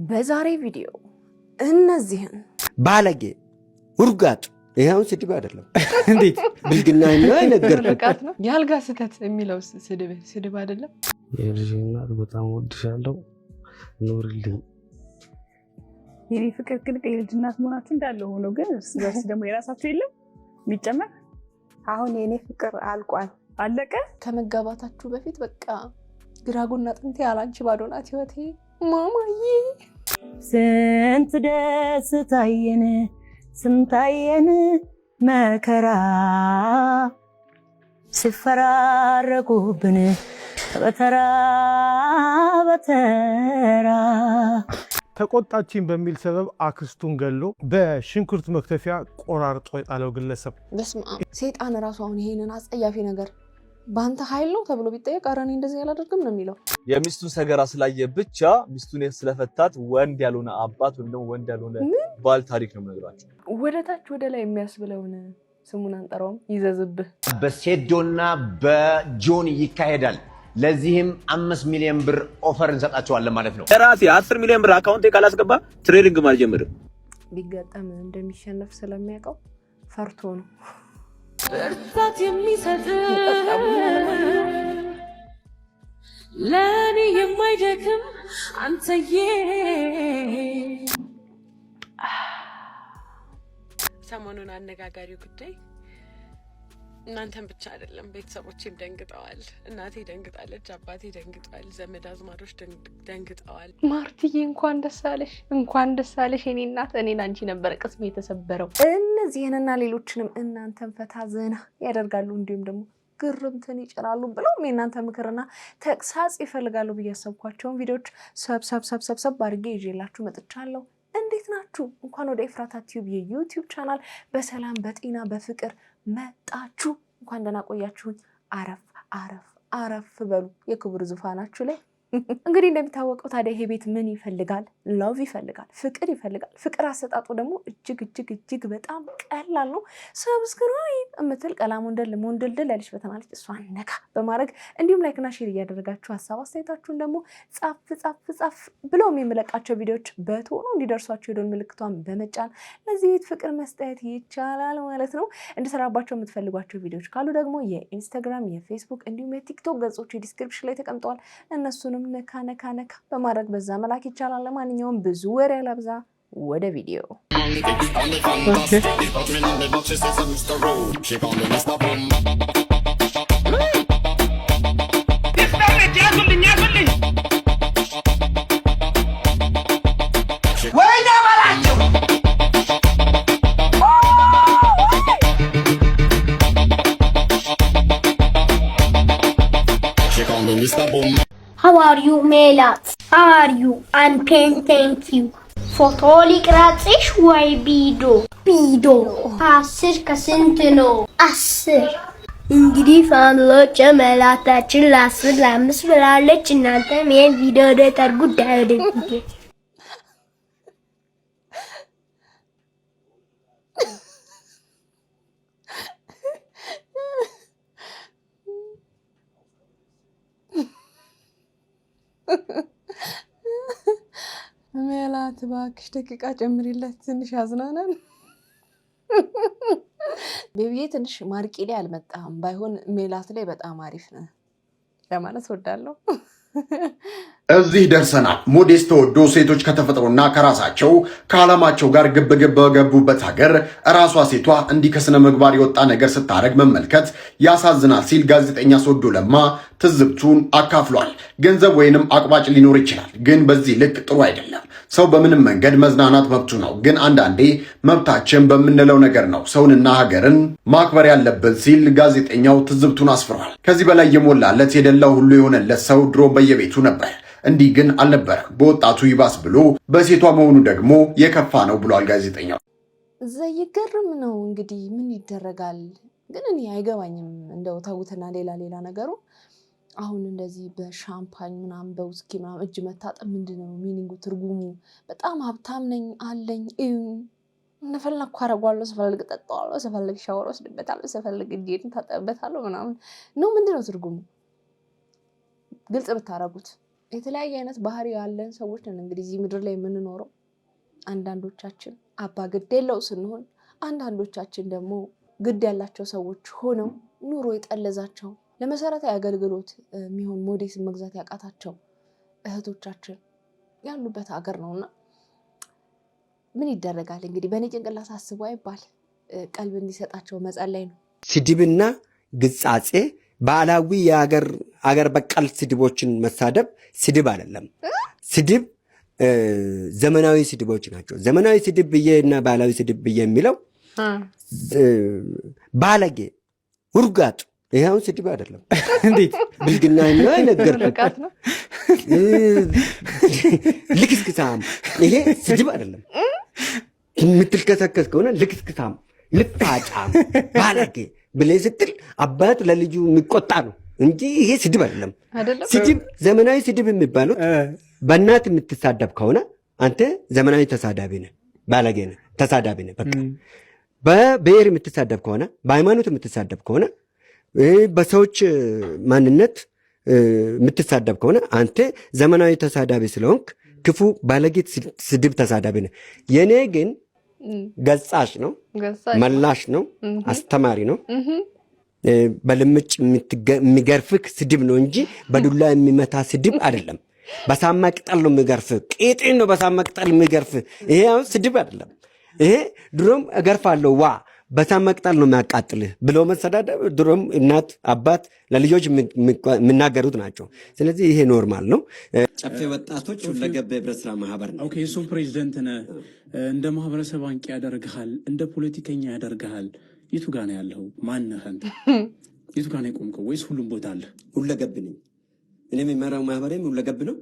በዛሬ ቪዲዮ እነዚህን ባለጌ ውርጋጥ ይሄው ስድብ አይደለም እንዴት ብልግና ምርቃት ነው ያልጋ ስህተት የሚለው ስድብ አይደለም የልጅና በጣም ወድሻለሁ ኑርልኝ የኔ ፍቅር ግን የልጅናት መሆናችሁ እንዳለ ሆኖ ግን ስለዚህ ደግሞ የራሳችሁ የለም የሚጨመር አሁን የኔ ፍቅር አልቋል አለቀ ከመጋባታችሁ በፊት በቃ ግራጎና ጥንቴ ያላንቺ ባዶናት ህይወቴ ማማዬ ስንት ደስታየን ስንታየን መከራ ሲፈራረቁብን በተራ በተራ ተቆጣችን በሚል ሰበብ አክስቱን ገሎ በሽንኩርት መክተፊያ ቆራርጦ የጣለው ግለሰብ በስመ አብ ሰይጣን ራሱ አሁን ይሄንን አጸያፊ ነገር ባንተ ኃይል ነው ተብሎ ቢጠየቅ አረኔ እንደዚህ ያላደርግም ነው የሚለው የሚስቱን ሰገራ ስላየ ብቻ ሚስቱን ስለፈታት ወንድ ያልሆነ አባት ወይም ደግሞ ወንድ ያልሆነ ባል ታሪክ ነው የምነግራችሁ። ወደታች ወደ ላይ የሚያስብለውን ስሙን አንጠራውም ይዘዝብህ። በሴዶና በጆን ይካሄዳል። ለዚህም 5 ሚሊዮን ብር ኦፈር እንሰጣቸዋለን ማለት ነው። ራሴ 10 ሚሊዮን ብር አካውንቴ ካላስገባ ትሬዲንግ ማልጀምር ቢገጠም እንደሚሸነፍ ስለሚያውቀው ፈርቶ ነው። ብርታት የሚሰጥ ለኔ የማይደክም አንተዬ ሰሞኑን አነጋጋሪው ጉዳይ እናንተን ብቻ አይደለም ቤተሰቦቼም ደንግጠዋል። እናቴ ደንግጣለች፣ አባቴ ደንግጧል፣ ዘመድ አዝማዶች ደንግጠዋል። ማርትዬ እንኳን ደስ አለሽ የኔ እናት። እኔ ላንቺ ነበር ቅስሜ የተሰበረው። እነዚህንና ሌሎችንም እናንተን ፈታ ዘና ያደርጋሉ እንዲሁም ደግሞ ግርምትን ይጭራሉ ብለው የእናንተ ምክርና ተግሳጽ ይፈልጋሉ ብዬ ያሰብኳቸውን ቪዲዮዎች ሰብሰብ አድርጌ ይዤላችሁ መጥቻለሁ። እንዴት ናችሁ? እንኳን ወደ ኤፍራታ ቲዩብ የዩቲዩብ ቻናል በሰላም በጤና በፍቅር መጣችሁ። እንኳን ደህና ቆያችሁኝ። አረፍ በሉ የክብር ዙፋናችሁ ላይ። እንግዲህ እንደሚታወቀው ታዲያ ይሄ ቤት ምን ይፈልጋል? ላቭ ይፈልጋል፣ ፍቅር ይፈልጋል። ፍቅር አሰጣጡ ደግሞ እጅግ በጣም ቀላል ነው። ሰብስክራይብ እምትል ቀላሙንደል ሞንደልደል ያለች በተናለች እሷን ነካ በማድረግ እንዲሁም ላይክና ሼር እያደረጋችሁ ሀሳብ አስተያየታችሁን ደግሞ ጻፍ ብለውም የምለቃቸው ቪዲዮዎች በቶሎ እንዲደርሷቸው የደወል ምልክቷን በመጫን ለዚህ ቤት ፍቅር መስጠት ይቻላል ማለት ነው። እንድሰራባቸው የምትፈልጓቸው ቪዲዮዎች ካሉ ደግሞ የኢንስታግራም የፌስቡክ እንዲሁም የቲክቶክ ገጾች ዲስክሪፕሽን ላይ ተቀምጠዋል። እነሱንም ነካ በማድረግ በዛ መላክ ይቻላል። ለማንኛውም ብዙ ወሬ አላብዛ፣ ወደ ቪዲዮ። How are you, Melat? How are you? I'm fine, thank you. ፎቶ ሊቅረጽሽ ወይ ቢዶ 10 ከስንት ነው? 10 እንግዲህ ፋሚሊዎች መላታችን ለ10 ለ5 ብላለች። እናንተም ይሄን ቪዲዮ ደታርጉ ዳይሬክት ሜላት እባክሽ ደቂቃ ጨምሪለት ትንሽ ያዝናናል። ቤቢዬ ትንሽ ማርቂ ላይ አልመጣም፣ ባይሆን ሜላት ላይ በጣም አሪፍ ነው ለማለት ወዳለሁ። እዚህ ደርሰናል። ሞዴስ ተወዶ ሴቶች ከተፈጥሮና ከራሳቸው ከዓላማቸው ጋር ግብግብ በገቡበት ሀገር ራሷ ሴቷ እንዲህ ከስነ ምግባር የወጣ ነገር ስታረግ መመልከት ያሳዝናል ሲል ጋዜጠኛ ሶዶ ለማ ትዝብቱን አካፍሏል። ገንዘብ ወይንም አቅባጭ ሊኖር ይችላል፣ ግን በዚህ ልክ ጥሩ አይደለም። ሰው በምንም መንገድ መዝናናት መብቱ ነው፣ ግን አንዳንዴ መብታችን በምንለው ነገር ነው ሰውንና ሀገርን ማክበር ያለብን ሲል ጋዜጠኛው ትዝብቱን አስፍሯል። ከዚህ በላይ የሞላለት የደላው ሁሉ የሆነለት ሰው ድሮ በየቤቱ ነበር። እንዲህ ግን አልነበረም። በወጣቱ ይባስ ብሎ በሴቷ መሆኑ ደግሞ የከፋ ነው ብሏል ጋዜጠኛው። ዘይገርም ነው እንግዲህ ምን ይደረጋል። ግን እኔ አይገባኝም እንደው ተውትና ሌላ ነገሩ አሁን እንደዚህ በሻምፓኝ ምናምን በውስኪ ምናምን እጅ መታጠብ ምንድነው ሚኒንጉ ትርጉሙ? በጣም ሀብታም ነኝ አለኝ እንደፈለኩ አደርጋለሁ፣ ስፈልግ እጠጣዋለሁ፣ ስፈልግ ሻወር ወስድበታለሁ፣ ስፈልግ እጄን ታጠብበታለሁ ምናምን ነው። ምንድነው ትርጉሙ? ግልጽ ብታረጉት የተለያየ አይነት ባህሪ ያለን ሰዎች ነን እንግዲህ እዚህ ምድር ላይ የምንኖረው። አንዳንዶቻችን አባ ግድ የለው ስንሆን፣ አንዳንዶቻችን ደግሞ ግድ ያላቸው ሰዎች ሆነው ኑሮ የጠለዛቸው ለመሰረታዊ አገልግሎት የሚሆን ሞዴስ መግዛት ያቃታቸው እህቶቻችን ያሉበት ሀገር ነውና ምን ይደረጋል እንግዲህ በእኔ ጭንቅላት አስበው አይባል ቀልብ እንዲሰጣቸው መጸለይ ነው። ስድብና ግጻጼ ባህላዊ የአገር በቀል ስድቦችን መሳደብ ስድብ አይደለም። ስድብ ዘመናዊ ስድቦች ናቸው። ዘመናዊ ስድብ ብዬ እና ባህላዊ ስድብ ብዬ የሚለው ባለጌ፣ ውርጋጥ ይሄውን ስድብ አይደለም። እንዴት ብልግና ነው አይነገርኩት። ልክስክሳም ይሄ ስድብ አይደለም። የምትልከሰከስ ከሆነ ልክስክሳም፣ ልፋጫም፣ ባለጌ ብለህ ስትል አባት ለልጁ የሚቆጣ ነው እንጂ ይሄ ስድብ አይደለም። ስድብ ዘመናዊ ስድብ የሚባሉት በእናት የምትሳደብ ከሆነ አንተ ዘመናዊ ተሳዳቢ ነህ፣ ባለጌ ነህ፣ ተሳዳቢ ነህ። በቃ በብሔር የምትሳደብ ከሆነ በሃይማኖት የምትሳደብ ከሆነ በሰዎች ማንነት የምትሳደብ ከሆነ አንተ ዘመናዊ ተሳዳቢ ስለሆንክ ክፉ ባለጌ ስድብ ተሳዳቢ ነህ። የኔ ግን ገጻሽ ነው፣ መላሽ ነው፣ አስተማሪ ነው። በልምጭ የሚገርፍክ ስድብ ነው እንጂ በዱላ የሚመታ ስድብ አይደለም። በሳማ ቅጠል ነው የሚገርፍህ፣ ቄጤን ነው በሳማ ቅጠል የሚገርፍህ። ይሄ አሁን ስድብ አይደለም። ይሄ ድሮም እገርፋለሁ ዋ በሳማ ቅጠል ነው የሚያቃጥልህ ብሎ መሰዳደብ ድሮም እናት አባት ለልጆች የሚናገሩት ናቸው። ስለዚህ ይሄ ኖርማል ነው። ጨፌ ወጣቶች ሁለገብ የህብረት ስራ ማህበር ነው። ኦኬ፣ እሱ ፕሬዚደንት ነህ፣ እንደ ማህበረሰብ አንቂ ያደርግሃል፣ እንደ ፖለቲከኛ ያደርግሃል። የቱ ጋር ነው ያለው? ማነህ አንተ? የቱ ጋር ነው የቆምከው? ወይስ ሁሉም ቦታ አለ? ሁለገብ ነኝ። እኔ የሚመራው ማህበሬም ሁለገብ ነው።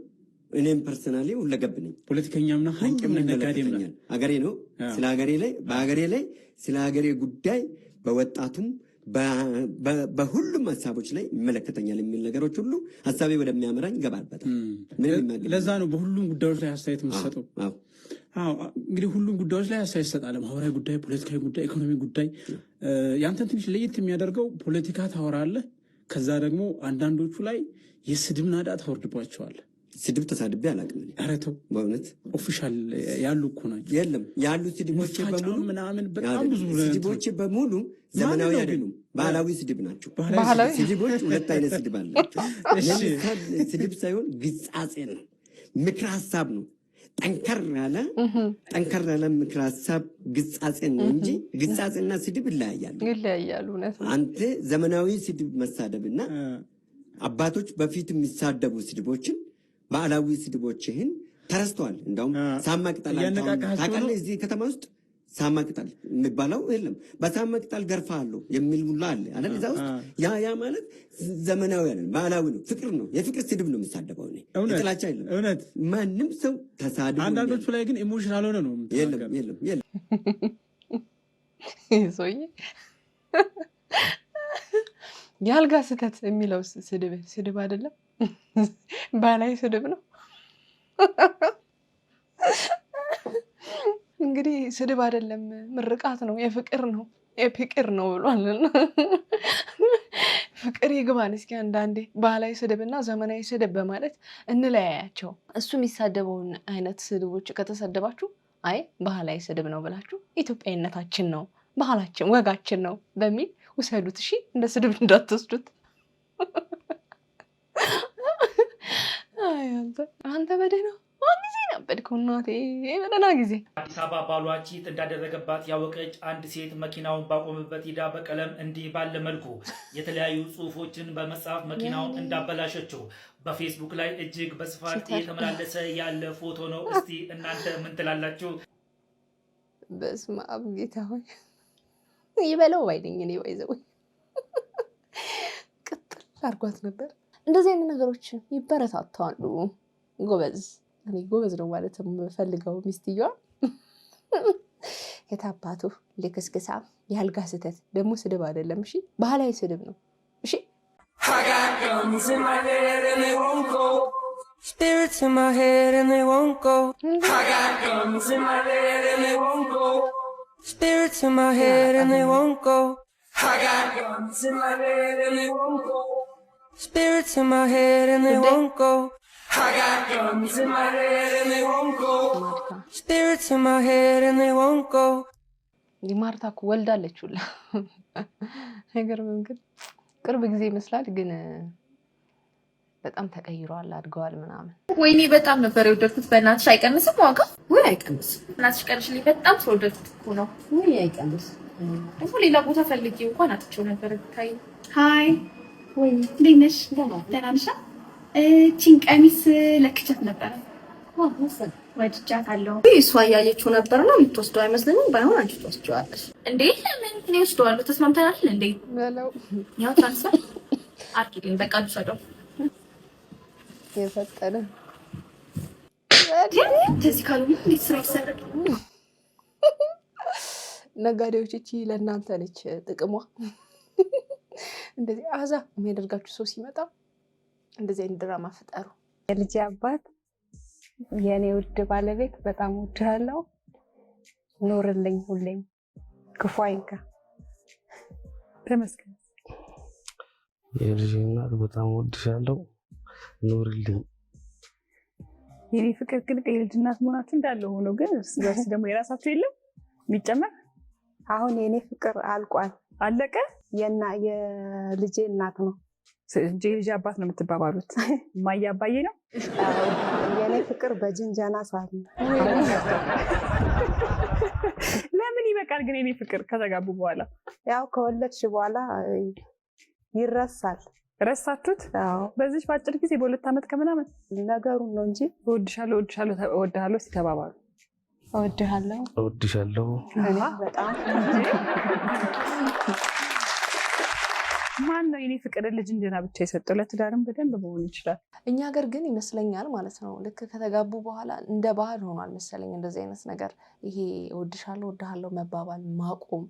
እኔም ፐርሰናሊ ሁለገብ ነኝ። ፖለቲከኛም ነህ፣ አንቂም ነህ፣ ነጋዴም ነህ። አገሬ ነው። ስለ ሀገሬ ላይ በሀገሬ ላይ ስለ ሀገሬ ጉዳይ በወጣቱም በሁሉም ሀሳቦች ላይ ይመለከተኛል የሚል ነገሮች ሁሉ ሀሳቤ ወደሚያመራኝ ይገባበታል። ለዛ ነው በሁሉም ጉዳዮች ላይ አስተያየት የምትሰጠው። እንግዲህ ሁሉም ጉዳዮች ላይ አስተያየት ይሰጣል። ማህበራዊ ጉዳይ፣ ፖለቲካዊ ጉዳይ፣ ኢኮኖሚ ጉዳይ። ያንተን ትንሽ ለየት የሚያደርገው ፖለቲካ ታወራለህ፣ ከዛ ደግሞ አንዳንዶቹ ላይ የስድብ ናዳ ታወርድባቸዋል። ስድብ ተሳድቤ አላውቅም። ኧረ ተው በእውነት ኦፊሻል ያሉ እኮ ናቸው። የለም ያሉ ስድቦች በሙሉ ምናምን በጣም ብዙ ስድቦች በሙሉ ዘመናዊ አይደሉም፣ ባህላዊ ስድብ ናቸው። ስድቦች ሁለት አይነት ስድብ አላቸው። ስድብ ሳይሆን ግጻጼ ነው፣ ምክር ሀሳብ ነው። ጠንከር ያለ ምክር ሀሳብ ግጻጼ ነው እንጂ ግጻጼና ስድብ ይለያያሉ። አንተ ዘመናዊ ስድብ መሳደብና አባቶች በፊት የሚሳደቡ ስድቦችን ባህላዊ ስድቦችህን ተረስተዋል። እንዳውም ሳማ ቅጠል ታውቃለህ? እዚህ ከተማ ውስጥ ሳማ ቅጠል የሚባለው የለም። በሳማ ቅጠል ገርፋለሁ የሚል ሙላ አለ አይደል? እዛ ውስጥ ያ ማለት ዘመናዊ አይደለም፣ ባህላዊ ነው። ፍቅር ነው፣ የፍቅር ስድብ ነው የሚሳደበው። ጥላቻ የለም። እውነት ማንም ሰው ተሳድቦ፣ አንዳንዶቹ ላይ ግን ኢሞሽናል ሆነ ነው። የለም ሰውዬ የአልጋ ስህተት የሚለው ስድብ አይደለም፣ ባህላዊ ስድብ ነው። እንግዲህ ስድብ አይደለም፣ ምርቃት ነው፣ የፍቅር ነው፣ የፍቅር ነው ብሏል። ፍቅር ይግባን። እስኪ አንዳንዴ ባህላዊ ስድብና ዘመናዊ ስድብ በማለት እንለያያቸው። እሱ የሚሳደበውን አይነት ስድቦች ከተሰደባችሁ አይ ባህላዊ ስድብ ነው ብላችሁ ኢትዮጵያዊነታችን ነው፣ ባህላችን፣ ወጋችን ነው በሚል ውሰዱት። እሺ እንደ ስድብ እንዳትወስዱት። አንተ በደህና ጊዜ ነበድከው እናቴ፣ በደህና ጊዜ። አዲስ አበባ ባሏ ቺት እንዳደረገባት ያወቀች አንድ ሴት መኪናውን ባቆመበት ሂዳ በቀለም እንዲህ ባለ መልኩ የተለያዩ ጽሁፎችን በመጻፍ መኪናውን እንዳበላሸችው በፌስቡክ ላይ እጅግ በስፋት እየተመላለሰ ያለ ፎቶ ነው። እስቲ እናንተ ምን ትላላችሁ? በስመ አብ ጌታ ሆይ ይበለው ባይነኝ። እኔ ባይዘው ቅጥል አድርጓት ነበር። እንደዚህ አይነት ነገሮች ይበረታታሉ። ጎበዝ፣ እኔ ጎበዝ ነው ማለት የምፈልገው ሚስትየዋ። የታባቱ ልክስክሳ የአልጋ ስህተት ደግሞ ስድብ አይደለም። እሺ ባህላዊ ስድብ ነው። እሺ Spirits in my head and they won't go. I got guns in my head and they won't go. Spirits in my head and they won't go. I got guns in my head and they won't go. Spirits in my head and they won't go. I got guns in my head and they won't go. Spirits in my head and they won't go. ማርታ እኮ ወልዳለች ሁላ አይገርምም? ግን ቅርብ ጊዜ ይመስላል ግን በጣም ተቀይሯል፣ አድገዋል ምናምን። ወይኔ በጣም ነበር የወደድኩት። በእናትሽ አይቀንስም ዋጋ? ወይ አይቀንስም። እናትሽ ቀርሽልኝ በጣም ስለወደድኩት እኮ ነው። ወይ አይቀንስም። ደግሞ ሌላ ቦታ ፈልጌ እንኳን አጥቼው ነበር። ታይ ሃይ ወይ እንዴት ነሽ? ደህና ነሽ? እቺን ቀሚስ ለክቸት ነበር። ወድጃታለሁ። እሷ እያየችው ነበርና የምትወስደው አይመስለኝም። ባይሆን አንቺ ትወስጂዋለሽ። እንዴ ለምን? እኔ ወስደዋለሁ። ተስማምተናል እንዴ? በለው ያው ትራንስፈር አድርጊልኝ በቃ ልውሰደው። የፈጠነ እንደዚህ ካሉ እንዴት ስራ ይሰራል? ነጋዴዎች እቺ ለእናንተ ነች ጥቅሟ። እንደዚህ አዛ የሚያደርጋችሁ ሰው ሲመጣ እንደዚህ አይነት ድራማ ፍጠሩ። የልጅ አባት የኔ ውድ ባለቤት በጣም ወድሃለሁ። ኖርልኝ ሁሌም ክፉ አይንካ። ተመስገን። የልጅ እናት በጣም ወድሻለሁ። ኖርልኝ። የኔ ፍቅር ግን የልጅ እናት መሆናችሁ እንዳለ ሆኖ ግን እርስ በርስ ደግሞ የራሳችሁ የለም የሚጨመር። አሁን የኔ ፍቅር አልቋል። አለቀ። የልጄ እናት ነው እንጂ የልጅ አባት ነው የምትባባሉት። እማዬ አባዬ ነው። የኔ ፍቅር በጅንጀና ሳል ለምን ይበቃል ግን የኔ ፍቅር ከተጋቡ በኋላ? ያው ከወለድሽ በኋላ ይረሳል። ረሳችሁት? አዎ። በዚህ በአጭር ጊዜ በ2 ዓመት ከምናምን ነገሩን ነው እንጂ እወድሻለሁ እወድሃለሁ ሲተባባሉ እወድሻለሁ በጣም ማን ነው የኔ ፍቅር ልጅ እንጀና ብቻ የሰጠው? ለትዳርም በደንብ መሆን ይችላል። እኛ ሀገር ግን ይመስለኛል ማለት ነው ልክ ከተጋቡ በኋላ እንደ ባህል ሆኗል መሰለኝ እንደዚህ አይነት ነገር። ይሄ እወድሻለሁ እወድሃለሁ መባባል ማቆም፣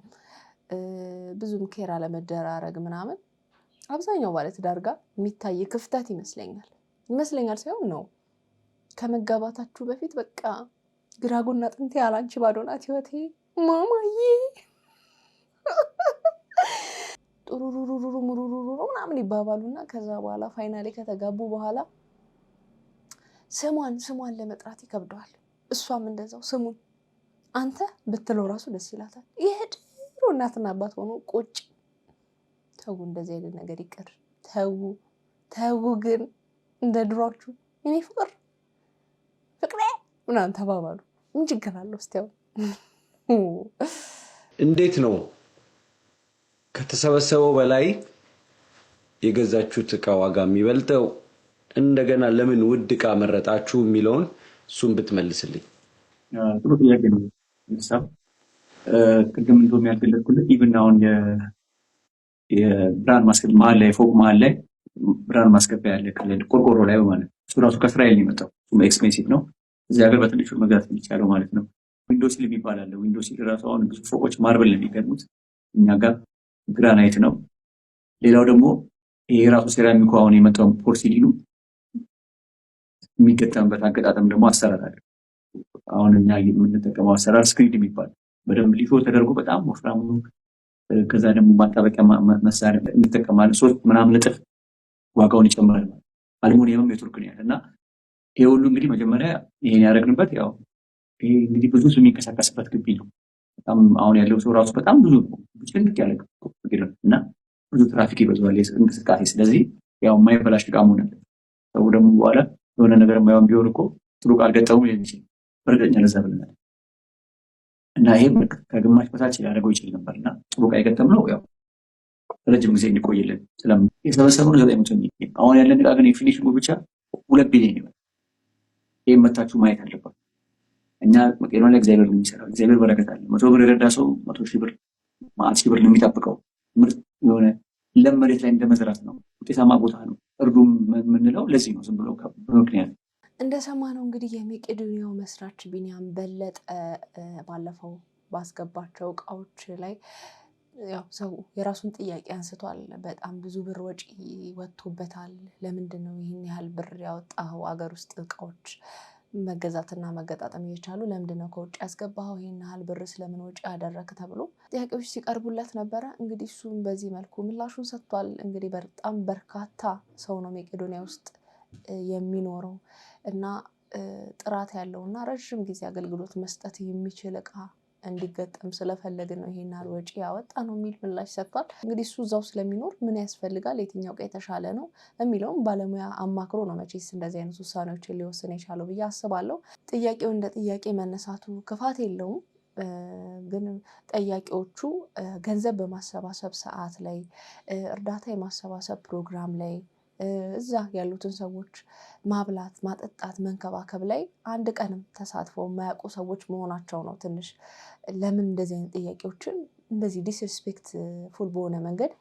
ብዙም ኬር አለመደራረግ ምናምን አብዛኛው ባለትዳር ጋር የሚታይ ክፍተት ይመስለኛል ሳይሆን ነው። ከመጋባታችሁ በፊት በቃ ግራጎና ጥንቴ ያላንቺ ባዶ ናት ህይወቴ ማማዬ ጡሩሩሩሩ ሙሩሩሩ ምናምን ይባባሉና ከዛ በኋላ ፋይናሊ ከተጋቡ በኋላ ስሟን ለመጥራት ይከብደዋል። እሷም እንደዛው ስሙን አንተ ብትለው ራሱ ደስ ይላታል። የድሮ እናትና አባት ሆኖ ቁጭ። ተው እንደዚህ አይነት ነገር ይቅር። ተው ግን እንደ ድሮቹ እኔ ፍቅሬ ምናምን ተባባሉ። ምን ችግር አለው? እስቲ እንዴት ነው ከተሰበሰበው በላይ የገዛችሁት እቃ ዋጋ የሚበልጠው? እንደገና ለምን ውድ እቃ መረጣችሁ የሚለውን እሱን ብትመልስልኝ። ጥሩ ጥያቄ ነው። ቤተሰብ ቅድም እንደውም ያልገለጽኩልህ ኢቭን አሁን የብርሃን ማስገቢያ መሀል ላይ ፎቅ መሀል ላይ ብርሃን ማስገቢያ ያለ ቆርቆሮ ላይ ማለት እሱ ራሱ ከእስራኤል ነው የመጣው። እሱም ኤክስፔንሲቭ ነው። እዚህ ሀገር በትንሹ መግዛት የሚቻለው ማለት ነው። ዊንዶ ሲል የሚባል አለ። ዊንዶ ሲል ራሱ አሁን ብዙ ፎቆች ማርበል ነው የሚገጥሙት፣ እኛ ጋር ግራናይት ነው። ሌላው ደግሞ ይሄ ራሱ ሴራሚኩ አሁን የመጣው ፖርሲሊኑ የሚገጠምበት አገጣጠም ደግሞ አሰራር አለ። አሁን እኛ የምንጠቀመው አሰራር ስክሪድ የሚባል በደንብ ሊፎ ተደርጎ በጣም ወፍራም ነው። ከዛ ደግሞ ማጣበቂያ መሳሪያ እንጠቀማለን። 3 ምናምን እጥፍ ዋጋውን ይጨምራል። አልሙኒየምም የቱርክ ነው ያለና ይሄ ሁሉ እንግዲህ መጀመሪያ ይሄን ያደረግንበት ያው ይሄ እንግዲህ ብዙ ሰው የሚንቀሳቀስበት ግቢ ነው። በጣም አሁን ያለው ሰው ራሱ በጣም ብዙ ጭንቅ ያለ እና ብዙ ትራፊክ ይበዛዋል እንቅስቃሴ። ስለዚህ ያው የማይበላሽ ዕቃ መሆን አለበት። ሰው ደግሞ በኋላ የሆነ ነገር የማይሆን ቢሆን እኮ ጥሩ ዕቃ አልገጠሙም የሚችል በእርግጠኛ ለዛ ብለናል። እና ይሄ ከግማሽ በታች ሊያደርገው ይችል ነበርና ጥሩ ዕቃ የገጠምነው ያው ረጅም ጊዜ እንዲቆይልን የሰበሰብነው 900 ሚሊዮን። አሁን ያለን ዕቃ ግን የፊኒሽንጉ ብቻ 2 ቢሊዮን ይሆናል። ይሄን መታችሁ ማየት አለባችሁ። እኛ መቄዶንያ ላይ እግዚአብሔር ነው የሚሰራው። እግዚአብሔር በረከት አለ። 100 ብር የረዳ ሰው 100 ሺህ ብር 100 ሺህ ብር ነው የሚጠብቀው። ምርጥ የሆነ ለም መሬት ላይ እንደመዝራት ነው። ውጤታማ ቦታ ነው። እርዱም የምንለው ለዚህ ነው። ዝም ብሎ በምክንያት እንደሰማነው እንግዲህ የመቄዶንያው መስራች ቢኒያም በለጠ ባለፈው ባስገባቸው እቃዎች ላይ ያው ሰው የራሱን ጥያቄ አንስቷል። በጣም ብዙ ብር ወጪ ወጥቶበታል። ለምንድን ነው ይህን ያህል ብር ያወጣው? አገር ውስጥ እቃዎች መገዛትና መገጣጠም እየቻሉ ለምንድን ነው ከውጭ ያስገባው? ይህን ያህል ብር ስለምን ወጪ ያደረክ ተብሎ ጥያቄዎች ሲቀርቡለት ነበረ። እንግዲህ እሱም በዚህ መልኩ ምላሹን ሰጥቷል። እንግዲህ በጣም በርካታ ሰው ነው መቄዶንያ ውስጥ የሚኖረው እና ጥራት ያለውና ረጅም ጊዜ አገልግሎት መስጠት የሚችል እቃ እንዲገጠም ስለፈለግን ነው ይሄን ወጪ ያወጣ ነው የሚል ምላሽ ሰጥቷል። እንግዲህ እሱ እዛው ስለሚኖር ምን ያስፈልጋል፣ የትኛው እቃ የተሻለ ነው የሚለውን ባለሙያ አማክሮ ነው መቼስ እንደዚህ አይነት ውሳኔዎችን ሊወስን የቻለው ብዬ አስባለሁ። ጥያቄው እንደ ጥያቄ መነሳቱ ክፋት የለውም። ግን ጠያቂዎቹ ገንዘብ በማሰባሰብ ሰዓት ላይ እርዳታ የማሰባሰብ ፕሮግራም ላይ እዛ ያሉትን ሰዎች ማብላት፣ ማጠጣት፣ መንከባከብ ላይ አንድ ቀንም ተሳትፈው የማያውቁ ሰዎች መሆናቸው ነው ትንሽ ለምን እንደዚህ አይነት ጥያቄዎችን እንደዚህ ዲስሪስፔክት ፉል በሆነ መንገድ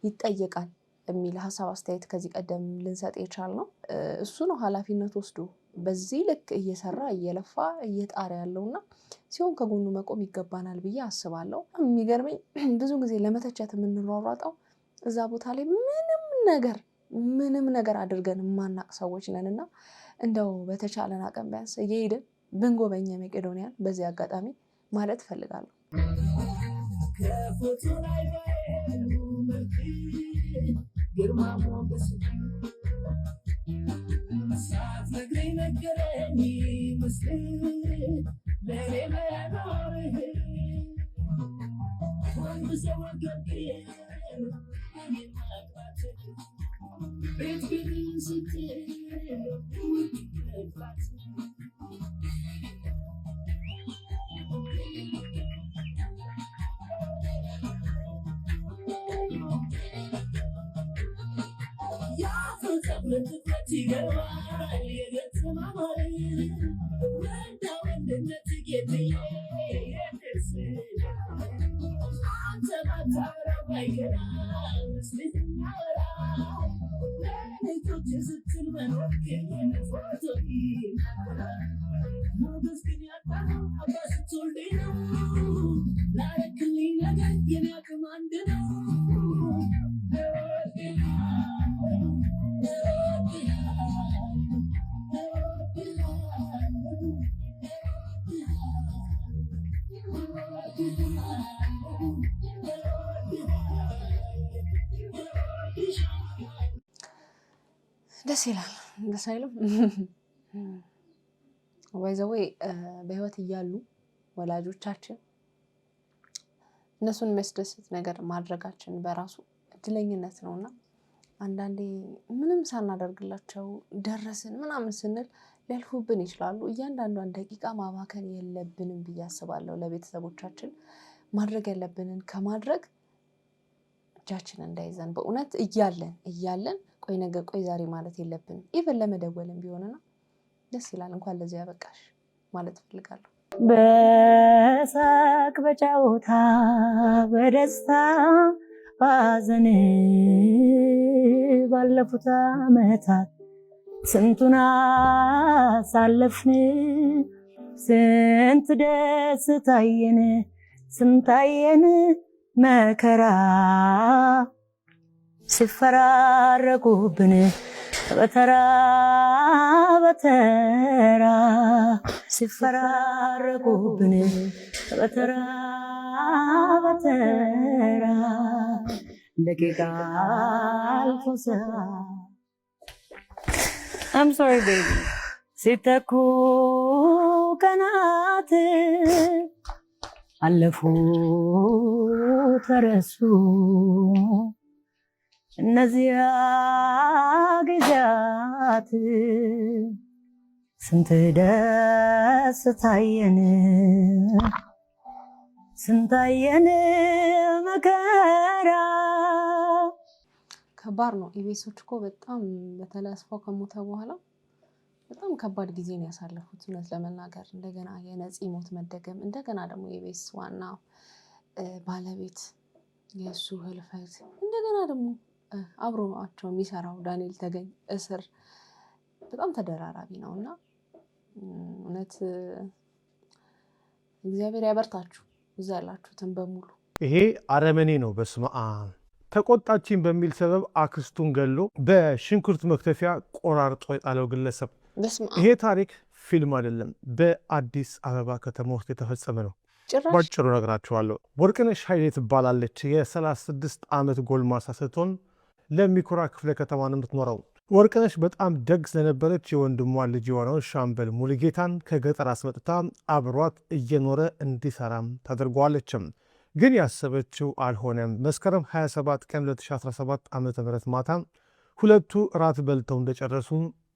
ይጠየቃል የሚል ሀሳብ አስተያየት ከዚህ ቀደም ልንሰጥ የቻልነው እሱ ነው። ኃላፊነት ወስዶ በዚህ ልክ እየሰራ እየለፋ እየጣረ ያለውና ሲሆን ከጎኑ መቆም ይገባናል ብዬ አስባለሁ። የሚገርመኝ ብዙ ጊዜ ለመተቸት የምንሯሯጠው እዛ ቦታ ላይ ምንም ነገር አድርገን የማናቅ ሰዎች ነንና እንደው በተቻለን አቅም ቢያንስ እየሄድን ብንጎበኘ መቄዶንያን በዚህ አጋጣሚ ማለት እፈልጋለሁ። ደስ ይላል። ደስ አይልም? ወይዘዌ በህይወት እያሉ ወላጆቻችን እነሱን የሚያስደስት ነገር ማድረጋችን በራሱ እድለኝነት ነውና አንዳንዴ ምንም ሳናደርግላቸው ደረስን ምናምን ስንል ሊያልፉብን ይችላሉ። እያንዳንዷን ደቂቃ ማባከን የለብንም ብዬ አስባለሁ። ለቤተሰቦቻችን ማድረግ ያለብንን ከማድረግ እጃችን እንዳይዘን በእውነት እያለን ቆይ ነገ ቆይ ዛሬ ማለት የለብንም። ኢቨን ለመደወልም ቢሆንና ደስ ይላል። እንኳን ለዚህ ያበቃሽ ማለት እፈልጋለሁ። በሳቅ በጨዋታ በደስታ ባዘን ባለፉት ዓመታት ስንቱን አሳለፍን፣ ስንት ደስ ታየን፣ ስንታየን መከራ ሲፈራረቁብን በተራ በተራ ሲፈራረቁብን በተራ በተራ ደቂቃ አልፎሳ I'm sorry baby ሲተኩ ቀናት አለፉ ተረሱ እነዚያ ጊዜያት ስንት ደስ ታየን ስንታየን መከራ። ከባድ ነው። ኢቢኤሶች እኮ በጣም በተለይ አስፋው ከሞተ በኋላ በጣም ከባድ ጊዜ ነው ያሳለፉት እውነት ለመናገር። እንደገና የነፂ ሞት መደገም፣ እንደገና ደግሞ የኢቢኤስ ዋና ባለቤት የእሱ ህልፈት፣ እንደገና ደግሞ አብሮቸው የሚሰራው ዳንኤል ተገኝ እስር በጣም ተደራራቢ ነው እና እውነት እግዚአብሔር ያበርታችሁ እዛ ያላችሁትን በሙሉ። ይሄ አረመኔ ነው። በስመ አብ ተቆጣችኝ በሚል ሰበብ አክስቱን ገሎ በሽንኩርት መክተፊያ ቆራርጦ የጣለው ግለሰብ። ይሄ ታሪክ ፊልም አይደለም፣ በአዲስ አበባ ከተማ ውስጥ የተፈጸመ ነው። ባጭሩ ነግራችኋለሁ። ወርቅነሽ ኃይሌ ትባላለች። የ36 ዓመት ጎልማሳ ስትሆን ለሚኩራ ክፍለ ከተማ ነው የምትኖረው። ወርቅነሽ በጣም ደግ ስለነበረች የወንድሟ ልጅ የሆነውን ሻምበል ሙሉጌታን ከገጠር አስመጥታ አብሯት እየኖረ እንዲሰራም ታደርገዋለችም። ግን ያሰበችው አልሆነም። መስከረም 27 ቀን 2017 ዓ.ም ማታ ሁለቱ ራት በልተው እንደጨረሱ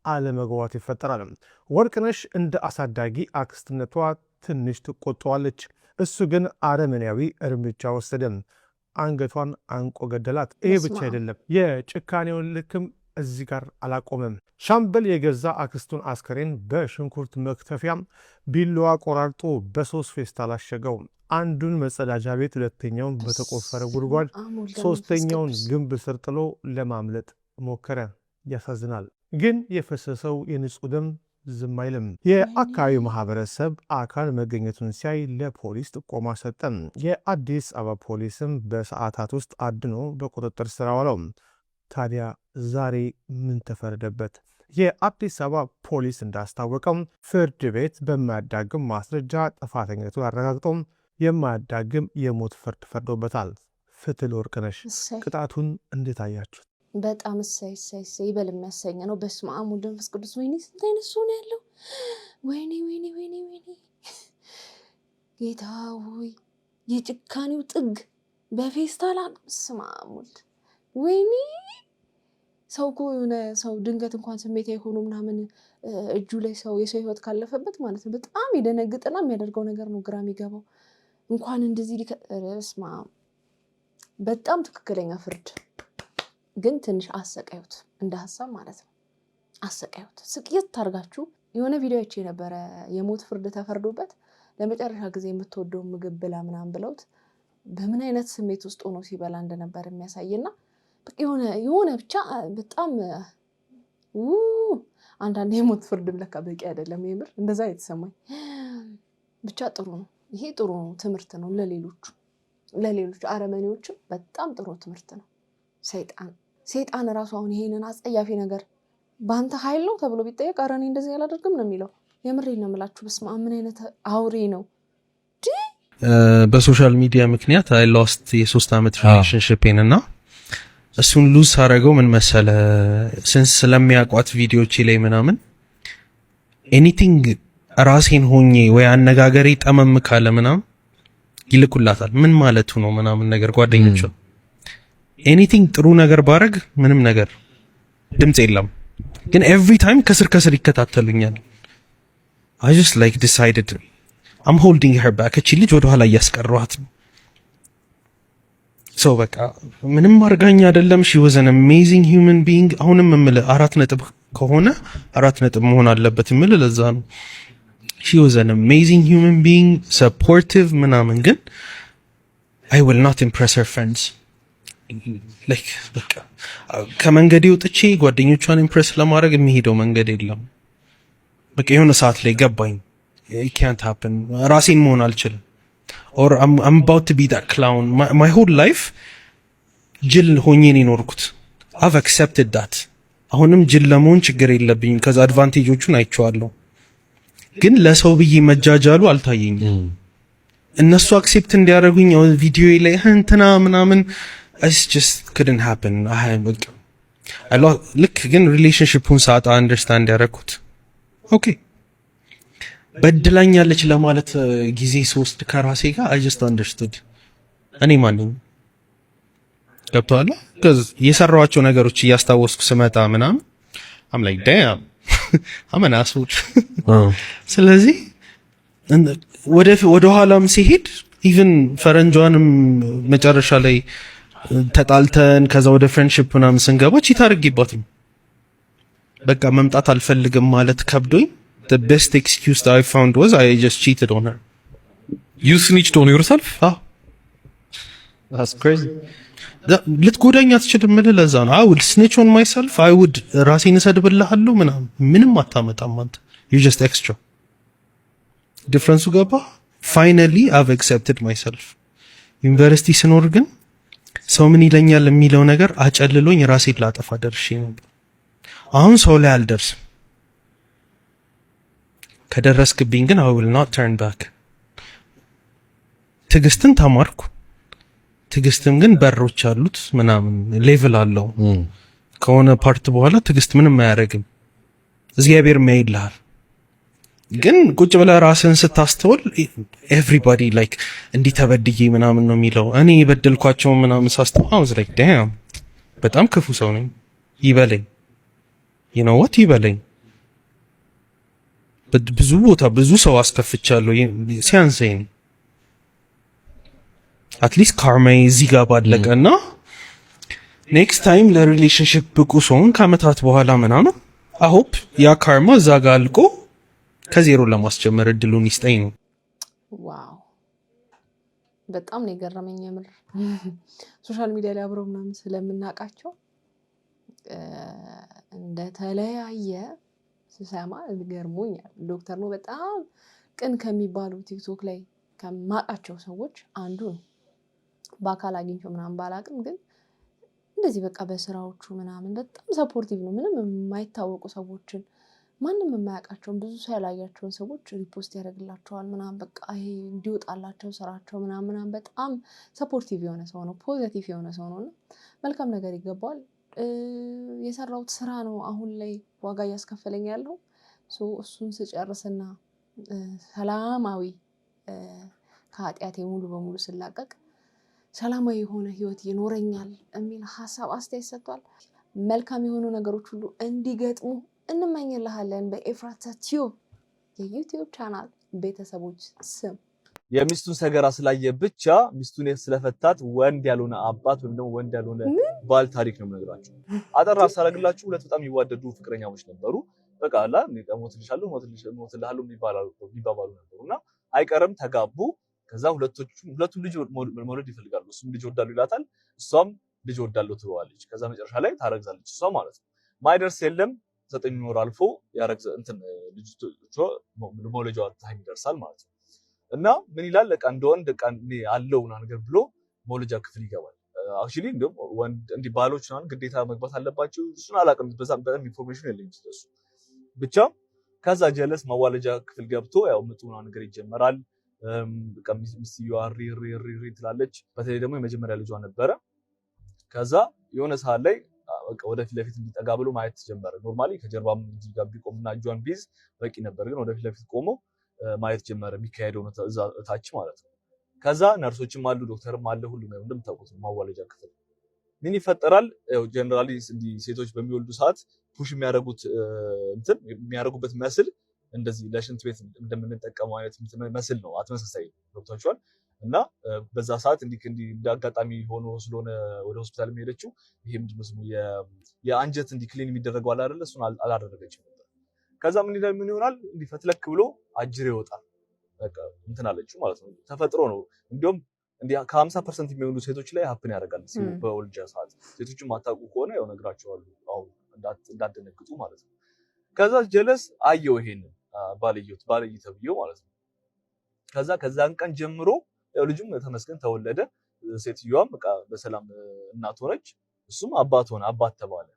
አለመግባባት ይፈጠራል። ወርቅነሽ እንደ አሳዳጊ አክስትነቷ ትንሽ ትቆጣዋለች። እሱ ግን አረመኔያዊ እርምጃ ወሰደ። አንገቷን አንቆ ገደላት። ይሄ ብቻ አይደለም፣ የጭካኔውን ልክም እዚህ ጋር አላቆመም። ሻምበል የገዛ አክስቱን አስከሬን በሽንኩርት መክተፊያ ቢላዋ ቆራርጦ በ3 ፌስታል አሸገው። አንዱን መጸዳጃ ቤት፣ ሁለተኛውን በተቆፈረ ጉድጓድ፣ ሶስተኛውን ግንብ ስር ጥሎ ለማምለጥ ሞከረ። ያሳዝናል። ግን የፈሰሰው የንጹህ ደም ዝም አይልም። የአካባቢው ማህበረሰብ አካል መገኘቱን ሲያይ ለፖሊስ ጥቆማ ሰጠ። የአዲስ አበባ ፖሊስም በሰዓታት ውስጥ አድኖ በቁጥጥር ስር አዋለው። ታዲያ ዛሬ ምን ተፈረደበት? የአዲስ አበባ ፖሊስ እንዳስታወቀው ፍርድ ቤት በማያዳግም ማስረጃ ጥፋተኝነቱ አረጋግጦ የማያዳግም የሞት ፍርድ ፈርዶበታል። ፍትህ ለወርቅነሽ። ቅጣቱን እንዴት አያችሁት? በጣም እሰይ ይበል የሚያሰኝ ነው። በስመ አብ ወወልድ ወመንፈስ ቅዱስ። ወይኔ ስንት አይነት ሰው ነው ያለው! ወይኔ ጌታ ሆይ የጭካኔው ጥግ በፌስታል። በስመ አብ ወልድ። ወይኔ ሰው እኮ የሆነ ሰው ድንገት እንኳን ስሜት የሆኑ ምናምን እጁ ላይ ሰው የሰው ህይወት ካለፈበት ማለት ነው በጣም ይደነግጥና የሚያደርገው ነገር ነው ግራ የሚገባው። እንኳን እንደዚህ በስመ አብ። በጣም ትክክለኛ ፍርድ ግን ትንሽ አሰቃዩት፣ እንደ ሀሳብ ማለት ነው። አሰቃዩት፣ ስቅየት ታርጋችሁ። የሆነ ቪዲዮ አይቼ ነበረ፣ የሞት ፍርድ ተፈርዶበት ለመጨረሻ ጊዜ የምትወደው ምግብ ብላ ምናምን ብለውት በምን አይነት ስሜት ውስጥ ሆኖ ሲበላ እንደነበር የሚያሳይና የሆነ ብቻ በጣም አንዳንድ የሞት ፍርድ ለካ በቂ አይደለም። የምር እንደዛ የተሰማኝ ብቻ ጥሩ ነው። ይሄ ጥሩ ነው፣ ትምህርት ነው ለሌሎች አረመኔዎችም በጣም ጥሩ ትምህርት ነው። ሰይጣን ራሱ አሁን ይሄንን አጸያፊ ነገር በአንተ ኃይል ነው ተብሎ ቢጠየቅ ኧረ እኔ እንደዚህ አላደርግም ነው የሚለው። የምሬን ነው የምላችሁ። በስመ አብ ምን አይነት አውሬ ነው! በሶሻል ሚዲያ ምክንያት አይ ሎስት የ3 ዓመት ሪሌሽንሺፕን እና እሱን ሉዝ አደረገው። ምን መሰለ ስንስ ስለሚያውቋት ቪዲዮቼ ላይ ምናምን ኤኒቲንግ ራሴን ሆኜ ወይ አነጋገሬ ጠመም ካለ ምናምን ይልኩላታል። ምን ማለቱ ነው ምናምን ነገር ጓደኞቿ ኤኒቲንግ ጥሩ ነገር ባረግ ምንም ነገር ድምጽ የለም፣ ግን ኤቭሪ ታይም ከስር ይከታተሉኛል። I just like decided I'm holding her back። እቺ ልጅ ወደ ኋላ እያስቀረዋት ነው። ሰው በቃ ምንም አርጋኝ አይደለም። she was an amazing human being። አሁንም እምልህ 4 ነጥብ ከሆነ 4 ነጥብ መሆን አለበት እምልህ ለዛ ነው። she was an amazing human being supportive ምናምን፣ ግን I will not impress her friends። like በቃ ከመንገዴ ወጥቼ ጓደኞቿን ኢምፕሬስ ለማድረግ የሚሄደው መንገድ የለም። በቃ የሆነ ሰዓት ላይ ገባኝ it can't happen። ራሴን መሆን አልችልም። or I'm about to be that clown my whole life ጅል ሆኜ ነው የኖርኩት። I've accepted that። አሁንም ጅል ለመሆን ችግር የለብኝም። ከዛ አድቫንቴጆቹን አይቼዋለሁ። ግን ለሰው ብዬ መጃጃሉ አልታየኝም። እነሱ አክሴፕት እንዲያደርጉኝ ቪዲዮ ላይ እንትና ምናምን it just couldn't happen። ልክ ግን ሪሌሽንሺፑን ሳጣ አንደርስታንድ ያደረኩት ኦኬ በድላኛለች ለማለት ጊዜ ስወስድ ከራሴ ጋር I just understood እኔ ማንኝ ገብቶሃል። የሰራኋቸው ነገሮች እያስታወስኩ ስመጣ ምናምን I'm like damn I'm an asshole። ስለዚህ ወደ ኋላም ሲሄድ ኢቭን ፈረንጇንም መጨረሻ ላይ ተጣልተን ከዛ ወደ ፍሬንድሺፕ ምናምን ስንገባ ቺት አድርጌባት ነው። በቃ መምጣት አልፈልግም ማለት ከብዶኝ the best excuse that I found was I just cheated on her። You snitched on yourself? That's crazy። ልትጎዳኝ አትችልም እልህ ለዛ ነው I would snitch on myself። I would ራሴን እሰድብልሃለሁ ምንም አታመጣም አንተ you just extra። ዲፍረንሱ ገባ። Finally I've accepted myself። ዩኒቨርሲቲ ስኖር ግን ሰው ምን ይለኛል የሚለው ነገር አጨልሎኝ ራሴን ላጠፋ ደርሼ ነበር። አሁን ሰው ላይ አልደርስም። ከደረስክብኝ ግን I will not turn back። ትዕግስትን ተማርኩ። ትዕግስትም ግን በሮች አሉት ምናምን ሌቭል አለው። ከሆነ ፓርት በኋላ ትዕግስት ምንም አያደርግም። እግዚአብሔር ያይልሃል። ግን ቁጭ ብለህ ራስህን ስታስተውል ኤቭሪባዲ ላይክ እንዲህ ተበድዬ ምናምን ነው የሚለው። እኔ የበደልኳቸው ምናምን ሳስተውል አውዝ ላይክ ዳም በጣም ክፉ ሰው ነኝ ይበለኝ። you know what ይበለኝ። ብዙ ቦታ ብዙ ሰው አስከፍቻለሁ ሲያንሰኝ አትሊስት ካርማዬ እዚህ ጋር ባለቀና ኔክስት ታይም ለሪሌሽንሽፕ ብቁ ሰውን ከዓመታት በኋላ ምናምን አሆፕ ያ ካርማ እዛ ጋር አልቆ ከዜሮ ለማስጀመር እድሉን ይስጠኝ ነው። ዋው በጣም ነው የገረመኝ የምር። ሶሻል ሚዲያ ላይ አብረው ምናምን ስለምናውቃቸው እንደተለያየ ስሰማ ገርሞኛል። ዶክተር ነው በጣም ቅን ከሚባሉ ቲክቶክ ላይ ከማውቃቸው ሰዎች አንዱ ነው። በአካል አግኝቼው ምናምን ባላቅም ግን እንደዚህ በቃ በስራዎቹ ምናምን በጣም ሰፖርቲቭ ነው። ምንም የማይታወቁ ሰዎችን ማንም የማያውቃቸውን ብዙ ሰው ያላያቸውን ሰዎች ሪፖስት ያደርግላቸዋል ምናምን በቃ ይሄ እንዲወጣላቸው ስራቸው ምናምን በጣም ሰፖርቲቭ የሆነ ሰው ነው። ፖዚቲቭ የሆነ ሰው ነውና መልካም ነገር ይገባዋል። የሰራሁት ስራ ነው አሁን ላይ ዋጋ እያስከፈለኝ ያለው። እሱን ስጨርስና ሰላማዊ ከኃጢአቴ ሙሉ በሙሉ ስላቀቅ ሰላማዊ የሆነ ህይወት ይኖረኛል የሚል ሀሳብ አስተያየት ሰጥቷል። መልካም የሆኑ ነገሮች ሁሉ እንዲገጥሙ እንመኝልሃለን በኤፍራታ ቲዩብ የዩቲዩብ ቻናል ቤተሰቦች ስም። የሚስቱን ሰገራ ስላየ ብቻ ሚስቱን ስለፈታት ወንድ ያልሆነ አባት ወይም ደግሞ ወንድ ያልሆነ ባል ታሪክ ነው የምነግራችሁ። አጠር አሳረግላችሁ። ሁለት በጣም የሚዋደዱ ፍቅረኛሞች ነበሩ። በቃ አላ ሞትልሻለሁ ሞትልሃለሁ የሚባባሉ ነበሩና አይቀርም ተጋቡ። ከዛ ሁለቱም ልጅ መውለድ ይፈልጋሉ። እሱም ልጅ ወዳሉ ይላታል፣ እሷም ልጅ ወዳለው ትለዋለች። ከዛ መጨረሻ ላይ ታረግዛለች እሷ ማለት ነው። ማይደርስ የለም 9 ወር አልፎ ያረግዘ ልጅ መውለጃዋ ታይም ይደርሳል ማለት ነው። እና ምን ይላል ለቃ እንደወንድ ቃ አለው ነገር ብሎ መውለጃ ክፍል ይገባል። አክቹሊ እንደም ወንድ እንዲ ባሎች ምናምን ግዴታ መግባት አለባቸው። እሱን አላውቅም፣ በጣም ኢንፎርሜሽን የለኝም ስለሱ። ብቻ ከዛ ጀለስ መዋለጃ ክፍል ገብቶ ያው ምጡና ነገር ይጀመራል። በቃ ሚስትየዋ ሪ ትላለች። በተለይ ደግሞ የመጀመሪያ ልጇ ነበረ። ከዛ የሆነ ሰዓት ላይ በቃ ወደፊት ለፊት እንዲጠጋ ብሎ ማየት ጀመረ። ኖርማሊ ከጀርባም እዚህ ጋር ቢቆምና እጇን ቢይዝ በቂ ነበር፣ ግን ወደፊት ለፊት ቆሞ ማየት ጀመረ የሚካሄደው ነው እዛ ታች ማለት ነው። ከዛ ነርሶችም አሉ ዶክተርም አለ ሁሉም ነው እንደምታውቁት ማዋለጃ ክፍል ምን ይፈጠራል? ያው ጀነራሊ ሴቶች በሚወልዱ ሰዓት ፑሽ የሚያደርጉት የሚያደርጉበት መስል እንደዚህ ለሽንት ቤት እንደምንጠቀመው አይነት መስል ነው። አትመሳሳይ ዶክተሮቿል እና በዛ ሰዓት እንዳጋጣሚ ሆኖ ስለሆነ ወደ ሆስፒታል የሚሄደችው ይሄ ምንድነው ስሙ የአንጀት ክሊን የሚደረገው አለ አይደል? እሱን አላደረገችም ነበር። ከዛ ምን ይሆናል ፈትለክ ብሎ አጅሬ ይወጣል። በቃ አለችው ማለት ነው። ተፈጥሮ ነው። እንዲያውም ከ50% የሚሆኑ ሴቶች ላይ ሀፕን ያደርጋል በወልጃ ሰዓት። ሴቶችም አታውቁ ከሆነ ያው ነግራቸዋለሁ አሁን እንዳትደነግጡ ማለት ነው። ከዛ ጀለስ አየው ይሄንን ባልየው ተብየው ማለት ነው። ከዛን ቀን ጀምሮ ያው ልጁም ተመስገን ተወለደ። ሴትዮዋም በቃ በሰላም እናት ሆነች፣ እሱም አባት ተባለ።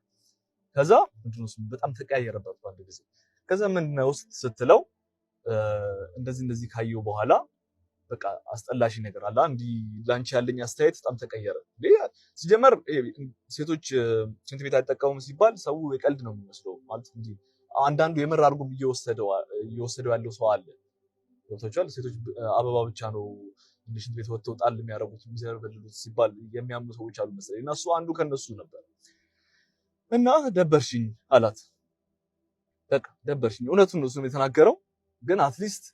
ከዛ ምንድነው በጣም ተቀያየረባት ባንድ ጊዜ። ከዛ ምንድነው ስትለው እንደዚህ ካየው በኋላ በቃ አስጠላሽ ነገር አለ እንዲ ላንቺ ያለኝ አስተያየት በጣም ተቀየረ። ሲጀመር ሴቶች ሽንት ቤት አይጠቀሙም ሲባል ሰው የቀልድ ነው የሚመስለው ማለት እንጂ አንዳንዱ የምር አድርጎ እየወሰደው ያለው ሰው አለ። ገብቶቻል። ሴቶች አበባ ብቻ ነው ሽንት ቤት ወጥተው ጣል የሚያረጉት የሚዘርበሉት ሲባል የሚያምኑ ሰዎች አሉ መሰለኝ። እና እሱ አንዱ ከነሱ ነበር። እና ደበርሽኝ አላት። በቃ ደበርሽኝ። እውነቱን ነው እሱ የተናገረው። ግን አትሊስት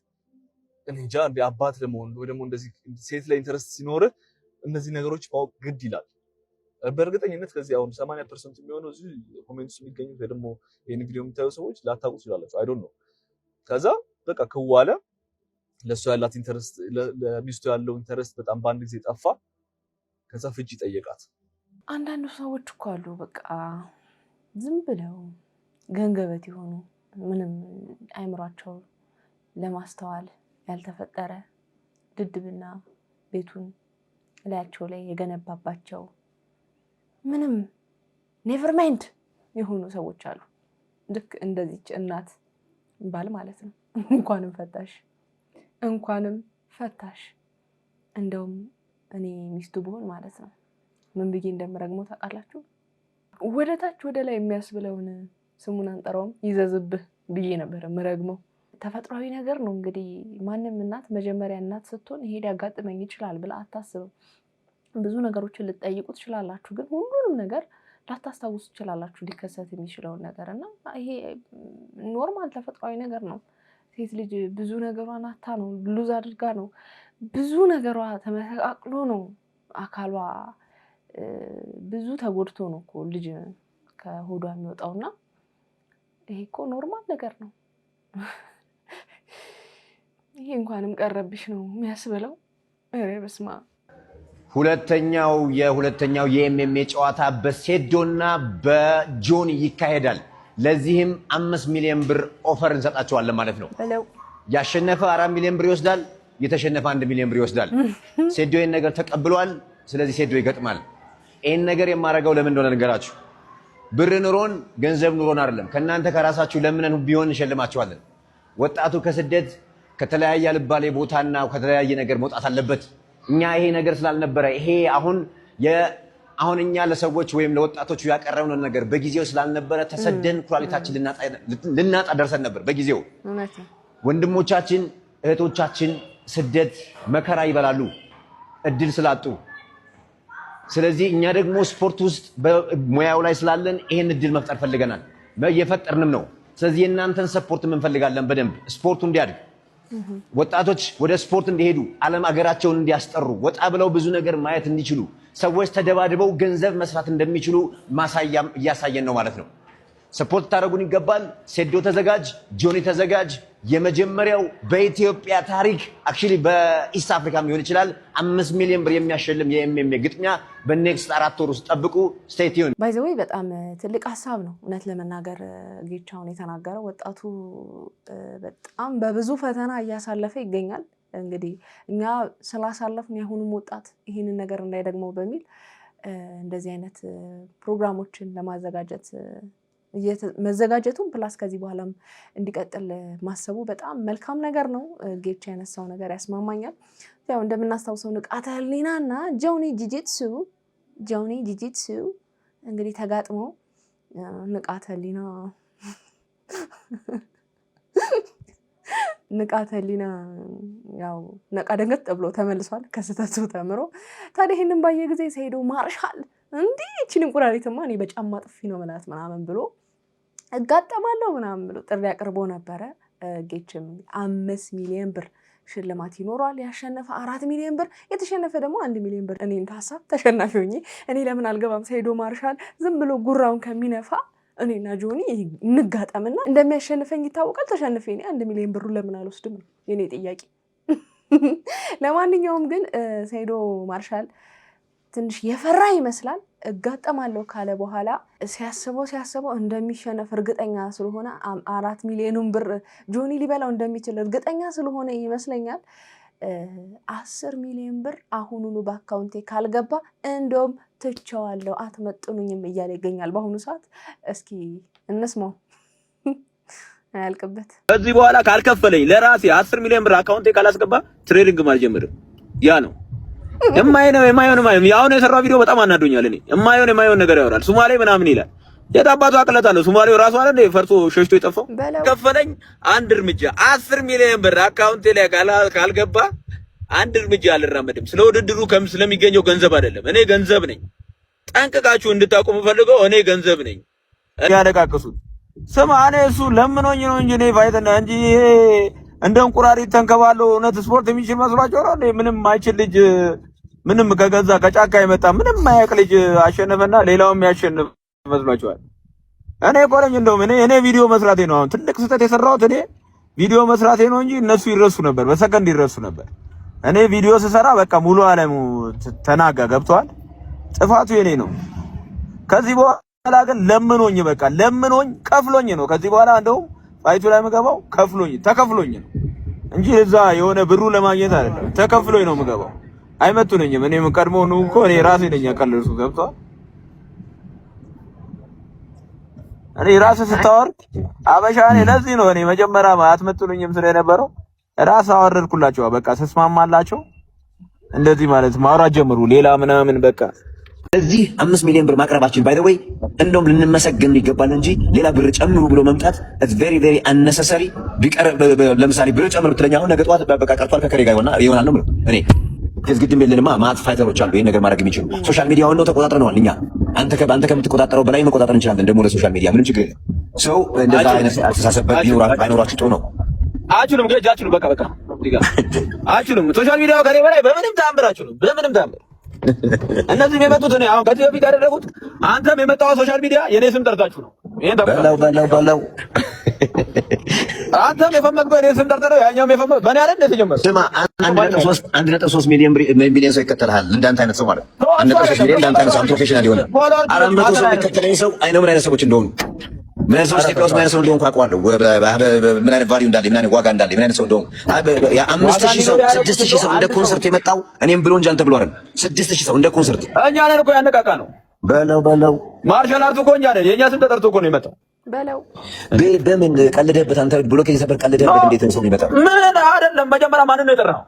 እኔ እንጃ አባት ለመሆን ወይ ደግሞ እንደዚህ ሴት ላይ ኢንተረስት ሲኖር እነዚህ ነገሮች ማወቅ ግድ ይላል። በእርግጠኝነት ከዚህ አሁን 80% የሚሆነው እዚህ ኮሜንትስ የሚገኙት ወይ ደግሞ ይሄን ቪዲዮ የምታዩ ሰዎች ላታውቁ ይችላላችሁ። አይ ዶንት ኖ። ከዛ በቃ ከዋለ ለሱ ያላት ኢንተረስት ለሚስቱ ያለው ኢንተረስት በጣም በአንድ ጊዜ ጠፋ። ከዛ ፍቺ ጠየቃት። አንዳንዱ ሰዎች እኮ አሉ በቃ ዝም ብለው ገንገበት የሆኑ ምንም አይምሯቸው ለማስተዋል ያልተፈጠረ ድድብና ቤቱን ላያቸው ላይ የገነባባቸው ምንም ኔቨር ማይንድ የሆኑ ሰዎች አሉ። ልክ እንደዚች እናት ባል ማለት ነው። እንኳንም ፈታሽ። እንደውም እኔ ሚስቱ ብሆን ማለት ነው ምን ብዬ እንደምረግመው ታውቃላችሁ? ወደ ታች ወደ ላይ የሚያስብለውን ስሙን አንጠራውም ይዘዝብህ ብዬ ነበር ምረግመው። ተፈጥሯዊ ነገር ነው እንግዲህ ማንም እናት መጀመሪያ እናት ስትሆን ይሄ ሊያጋጥመኝ ይችላል ብላ አታስብም። ብዙ ነገሮችን ልትጠይቁ ትችላላችሁ፣ ግን ሁሉንም ነገር ላታስታውሱ ትችላላችሁ ሊከሰት የሚችለውን ነገር እና ይሄ ኖርማል ተፈጥሯዊ ነገር ነው። ሴት ልጅ ብዙ ነገሯን አታ ነው ሉዝ አድርጋ ነው ብዙ ነገሯ ተመሰቃቅሎ ነው አካሏ ብዙ ተጎድቶ ነው እኮ ልጅ ከሆዷ የሚወጣውና ይሄ እኮ ኖርማል ነገር ነው። ይሄ እንኳንም ቀረብሽ ነው የሚያስብለው። ኧረ በስመ አብ። ሁለተኛው የኤምኤምኤ ጨዋታ በሴዶና በጆኒ ይካሄዳል። ለዚህም 5 ሚሊዮን ብር ኦፈር እንሰጣቸዋለን ማለት ነው። ያሸነፈ 4 ሚሊዮን ብር ይወስዳል፣ የተሸነፈ 1 ሚሊዮን ብር ይወስዳል። ሴዶ ይሄን ነገር ተቀብሏል። ስለዚህ ሴዶ ይገጥማል። ይሄን ነገር የማደርገው ለምን እንደሆነ ነገራችሁ። ብር ኑሮን ገንዘብ ኑሮን አይደለም፣ ከናንተ ከራሳችሁ ለምነን ቢሆን እንሸልማችኋለን። ወጣቱ ከስደት ከተለያየ አልባሌ ቦታና ከተለያየ ነገር መውጣት አለበት። እኛ ይሄ ነገር ስላልነበረ ይሄ አሁን እኛ ለሰዎች ወይም ለወጣቶቹ ያቀረብነው ነገር በጊዜው ስላልነበረ ተሰደን ኩላሊታችን ልናጣ ደርሰን ነበር በጊዜው። ወንድሞቻችን እህቶቻችን ስደት መከራ ይበላሉ እድል ስላጡ። ስለዚህ እኛ ደግሞ ስፖርት ውስጥ በሙያው ላይ ስላለን ይሄን እድል መፍጠር ፈልገናል፣ እየፈጠርንም ነው። ስለዚህ የእናንተን ሰፖርት እንፈልጋለን በደንብ ስፖርቱ እንዲያድግ፣ ወጣቶች ወደ ስፖርት እንዲሄዱ፣ ዓለም አገራቸውን እንዲያስጠሩ፣ ወጣ ብለው ብዙ ነገር ማየት እንዲችሉ፣ ሰዎች ተደባድበው ገንዘብ መስራት እንደሚችሉ ማሳያም እያሳየን ነው ማለት ነው። ሰፖርት ታደርጉን ይገባል። ሴዶ ተዘጋጅ፣ ጆኒ ተዘጋጅ። የመጀመሪያው በኢትዮጵያ ታሪክ አክቹሊ በኢስት አፍሪካም ሊሆን ይችላል 5 ሚሊዮን ብር የሚያሸልም የኤምኤምኤ ግጥሚያ በኔክስት 4 ወር ውስጥ ጠብቁ። ስቴይ ቲዩን። ባይ ዘ ዌይ በጣም ትልቅ ሀሳብ ነው እውነት ለመናገር ጌቻውን የተናገረው። ወጣቱ በጣም በብዙ ፈተና እያሳለፈ ይገኛል። እንግዲህ እኛ ስላሳለፍን የአሁኑም ወጣት ይህንን ነገር እንዳይደግመው በሚል እንደዚህ አይነት ፕሮግራሞችን ለማዘጋጀት መዘጋጀቱን ፕላስ ከዚህ በኋላም እንዲቀጥል ማሰቡ በጣም መልካም ነገር ነው። ጌቻ ያነሳው ነገር ያስማማኛል። ያው እንደምናስታውሰው ንቃተ ህሊና እና ጆኒ ጂጂትሱ እንግዲህ ተጋጥመው ንቃተ ህሊና ያው ነቃ ደንገጥ ብሎ ተመልሷል ከስተቱ ተምሮ። ታዲያ ይሄንን ባየ ጊዜ ሴዶ ማርሻል እንዲህ እቺን እንቁራሪትማ እኔ በጫማ ጥፊ ነው ማለት ምናምን ብሎ እጋጠማለሁ ምናምን ብሎ ጥሪ አቅርቦ ነበረ። ጌችም 5 ሚሊዮን ብር ሽልማት ይኖራል። ያሸነፈ 4 ሚሊዮን ብር፣ የተሸነፈ ደግሞ 1 ሚሊዮን ብር። እኔ ታሳብ ተሸናፊ ሆኜ እኔ ለምን አልገባም? ሴዶ ማርሻል ዝም ብሎ ጉራውን ከሚነፋ እኔና ጆኒ እንጋጠምና እንደሚያሸንፈኝ ይታወቃል። ተሸንፌ እኔ 1 ሚሊዮን ብሩ ለምን አልወስድም ነው የኔ ጥያቄ። ለማንኛውም ግን ሴዶ ማርሻል ትንሽ የፈራ ይመስላል። እጋጠማለሁ ካለ በኋላ ሲያስበው እንደሚሸነፍ እርግጠኛ ስለሆነ 4 ሚሊዮኑን ብር ጆኒ ሊበላው እንደሚችል እርግጠኛ ስለሆነ ይመስለኛል 10 ሚሊዮን ብር አሁኑኑ በአካውንቴ ካልገባ እንደውም ትቸዋለሁ አትመጥኑኝም እያለ ይገኛል በአሁኑ ሰዓት። እስኪ እንስማው። አያልቅበት። ከዚህ በኋላ ካልከፈለኝ ለራሴ 10 ሚሊዮን ብር አካውንቴ ካላስገባ ትሬዲንግ አልጀምርም። ያ ነው የማይሆን ያው ነው የሰራው ቪዲዮ በጣም አናዶኛል። እኔ የማይሆን ነገር ያወራል። ሱማሌ ምናምን ይላል። የታባቱ አቅለት አለው ሱማሌው ራሱ አይደል ፈርሶ ሸሽቶ የጠፋው። ከፈለኝ አንድ እርምጃ 10 ሚሊዮን ብር አካውንቴ ላይ ካልገባ አንድ እርምጃ አልራመድም። ስለ ውድድሩ ስለሚገኘው ገንዘብ አይደለም። እኔ ገንዘብ ነኝ። ጠንቅቃችሁ እንድታውቁ የምፈልገው እኔ ገንዘብ ነኝ። ያለቃቅሱት ስማ፣ እኔ እሱ ለምኖኝ ነው እንጂ እኔ ፋይተና እንጂ ይሄ እንደ እንቁራሪት ተንከባሎ እውነት ስፖርት የሚችል መስሏቸው ነው። ምንም አይችል ልጅ ምንም ከገዛ ከጫካ የመጣ ምንም ማያውቅ ልጅ አሸነፈና ሌላውም ያሸንፍ መስሏቸዋል። እኔ ቆለኝ እንደውም እኔ ቪዲዮ መስራቴ ነው አሁን ትልቅ ስህተት የሰራሁት። እኔ ቪዲዮ መስራቴ ነው እንጂ እነሱ ይረሱ ነበር፣ በሰከንድ ይረሱ ነበር። እኔ ቪዲዮ ስሰራ በቃ ሙሉ ዓለሙ ተናጋ ገብቷል። ጥፋቱ የኔ ነው። ከዚህ በኋላ ግን ለምኖኝ በቃ ለምኖኝ ከፍሎኝ ነው ከዚህ በኋላ እንደውም ፋይቱ ላይ የምገባው ተከፍሎኝ ነው እንጂ እዛ የሆነ ብሩ ለማግኘት አይደለም። ተከፍሎኝ ነው የምገባው። አይመጡኝም። እኔ ቀድሞ ነው እኮ እኔ ራሴ ነኝ ያቀለልኩ ገብቷል። እኔ ራሴ ስታወርድ አበሻ እኔ ለዚህ ነው እኔ መጀመሪያ አትመጡኝም ስለነበረው ራስ አወረድኩላቸው። በቃ ተስማማላቸው። እንደዚህ ማለት ማውራት ጀምሩ ሌላ ምናምን በቃ እዚህ 5 ሚሊዮን ብር ማቅረባችን ባይ ዘ ወይ እንደውም ልንመሰገን ይገባል እንጂ ሌላ ብር ጨምሩ ብሎ መምጣት ኢትስ ቬሪ ቬሪ አንነሰሰሪ። ቢቀር ለምሳሌ ብር ጨምሩ ትለኛ አሁን ነገ ጠዋት በቃ ቀርቷል ከከሬ ጋር ይሆናል ነው የምለው እኔ። ከዚህ ግድም የለንማ ማት ፋይተሮች አሉ ይሄን ነገር ማድረግ የሚችሉ። ሶሻል ሚዲያውን ነው ተቆጣጥረነዋል እኛ። አንተ ከምትቆጣጠረው በላይ መቆጣጠር እንችላለን ደግሞ ለሶሻል ሚዲያ ምንም ችግር የለም። ሰው እንደዛ አይነት አስተሳሰብ ባይኖራችሁ ጥሩ ነው። አችሉም ገጅ አችሉም በቃ አችሉም ሶሻል ሚዲያው ከኔ በላይ በምንም ተአምራችሁ ነው በምንም ተአምር እነዚህም የመጡት እኔ አሁን ከዚህ በፊት ያደረጉት አንተም የመጣው ሶሻል ሚዲያ የኔ ስም ጠርታችሁ ነው። ይሄን በለው አንተም የፈመግበው የኔ ስም ጠርተህ ነው። ያኛውም የፈመግ በእኔ አይደል እንደተጀመረ ስማ 1.3 ሚሊዮን ሰው ይከተልሃል እንዳንተ አይነት ሰው ማለት 1.3 ሚሊዮን እንዳንተ አይነት ሰው ፕሮፌሽናል ይሆናል። 400 ሰው የሚከተለኝ ሰው አይነው ምን አይነት ሰዎች እንደሆኑ ምን አይነት ሰዎች ኢትዮጵያ ውስጥ ምን አይነት ሰው እንደሆኑ አውቀዋለሁ። ምን አይነት ቫልዩ እንዳለ ምን አይነት ዋጋ እንዳለ ምን አይነት ሰው እንደሆኑ 5000 ሰው 6000 ሰው እንደ ኮንሰርት የመጣው እኔም ብሎ እንጂ አንተ ብሎ አይደል 6000 ሰው እንደ ኮንሰርት እኛ ነን እኮ ያነቃቃ ነው። በለው ማርሻል አርቱ እኮ እኛ ነን። የእኛ ስም ተጠርቶ እኮ ነው የመጣው። በለው በምን ቀልደህበት አንተ ብሎክ የሰበር ቀልደህበት እንዴት ነው ሰው የሚመጣው? ምን አይደለም። መጀመሪያ ማንን ነው የጠራው?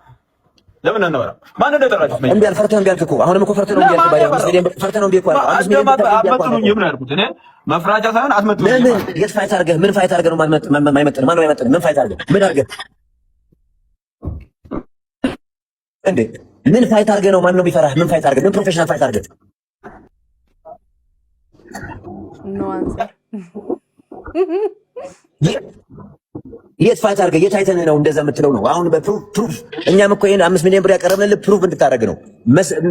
ለምን ነው ማንን ነው የጠራው? እምቢ አልፈርተህ እምቢ አልክ እኮ አሁንም እኮ ፈርተህ ነው እምቢ አልክ። ባይሆን 5 ሚሊዮን ፈርተህ ነው እምቢ እኮ አልክ። 5 ሚሊዮን አትመጥኑኝ ምን አልኩት እኔ መፍራቻ ሳይሆን አትመጥኑኝ። ለምን የት ፋይት አድርገህ ምን ፋይት አድርገህ ነው የማይመጥን ማን ነው የማይመጥን? ምን ፋይት አድርገህ ምን አድርገህ እንዴ ምን ፋይት አድርገህ ነው ማን ነው የሚፈራህ? ምን ፋይት አድርገህ ምን ፕሮፌሽናል ፋይት አድርገህ ኖ አንሰር የት ፋይት አድርገህ የት አይተህ ነው እንደዛ የምትለው ነው? አሁን በፕሩፍ እኛም እኮ ይሄን 5 ሚሊዮን ብር ያቀረብንልህ ፕሩፍ እንድታደርግ ነው።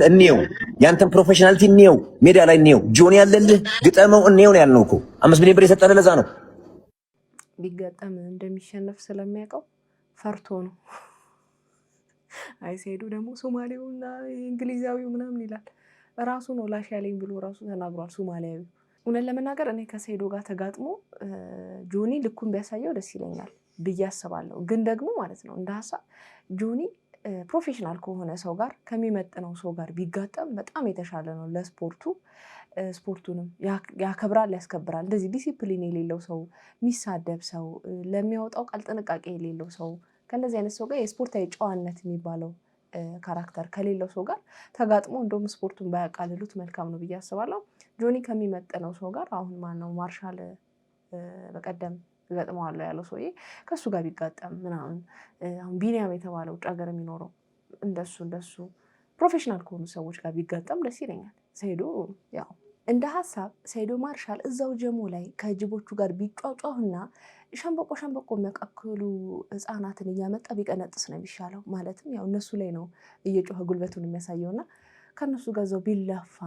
እንየው ያንተን ፕሮፌሽናሊቲ እንየው፣ ሜዲያ ላይ እንየው፣ ጆኒ ያለልህ ግጠመው እንየው ነው ያልነው እኮ 5 ሚሊዮን ብር የሰጠንህ ለዛ ነው። ቢገጠም እንደሚሸነፍ ስለሚያውቀው ፈርቶ ነው። አይሰይዱ ደግሞ ሶማሌውና እንግሊዛዊው ምናምን ይላል። ራሱ ነው ላሽ ያለኝ ብሎ ራሱ ተናግሯል ሶማሊያዊ። እውነት ለመናገር እኔ ከሰይዶ ጋር ተጋጥሞ ጆኒ ልኩን ቢያሳየው ደስ ይለኛል ብዬ አስባለሁ። ግን ደግሞ ማለት ነው እንደ ሀሳብ ጆኒ ፕሮፌሽናል ከሆነ ሰው ጋር ከሚመጥነው ሰው ጋር ቢጋጠም በጣም የተሻለ ነው ለስፖርቱ። ስፖርቱንም ያከብራል፣ ያስከብራል። እንደዚህ ዲሲፕሊን የሌለው ሰው፣ የሚሳደብ ሰው፣ ለሚያወጣው ቃል ጥንቃቄ የሌለው ሰው ከእንደዚህ አይነት ሰው ጋር የስፖርታዊ ጨዋነት የሚባለው ካራክተር ከሌለው ሰው ጋር ተጋጥሞ እንደውም ስፖርቱን ባያቃልሉት መልካም ነው ብዬ አስባለሁ። ጆኒ ከሚመጥነው ሰው ጋር አሁን ማነው ማርሻል በቀደም ገጥመዋለሁ ያለው ሰውዬ ከሱ ጋር ቢጋጠም ምናምን አሁን ቢኒያም የተባለው ውጭ ሀገር የሚኖረው እንደሱ ፕሮፌሽናል ከሆኑ ሰዎች ጋር ቢጋጠም ደስ ይለኛል። ሰይዶ ያው እንደ ሀሳብ ሰይዶ ማርሻል እዛው ጀሞ ላይ ከጅቦቹ ጋር ቢጫጫሁና ሸንበቆ የሚያቃክሉ ህፃናትን እያመጣ ቢቀነጥስ ነው የሚሻለው። ማለትም ያው እነሱ ላይ ነው እየጮኸ ጉልበቱን የሚያሳየውና ከእነሱ ጋር እዛው ቢለፋ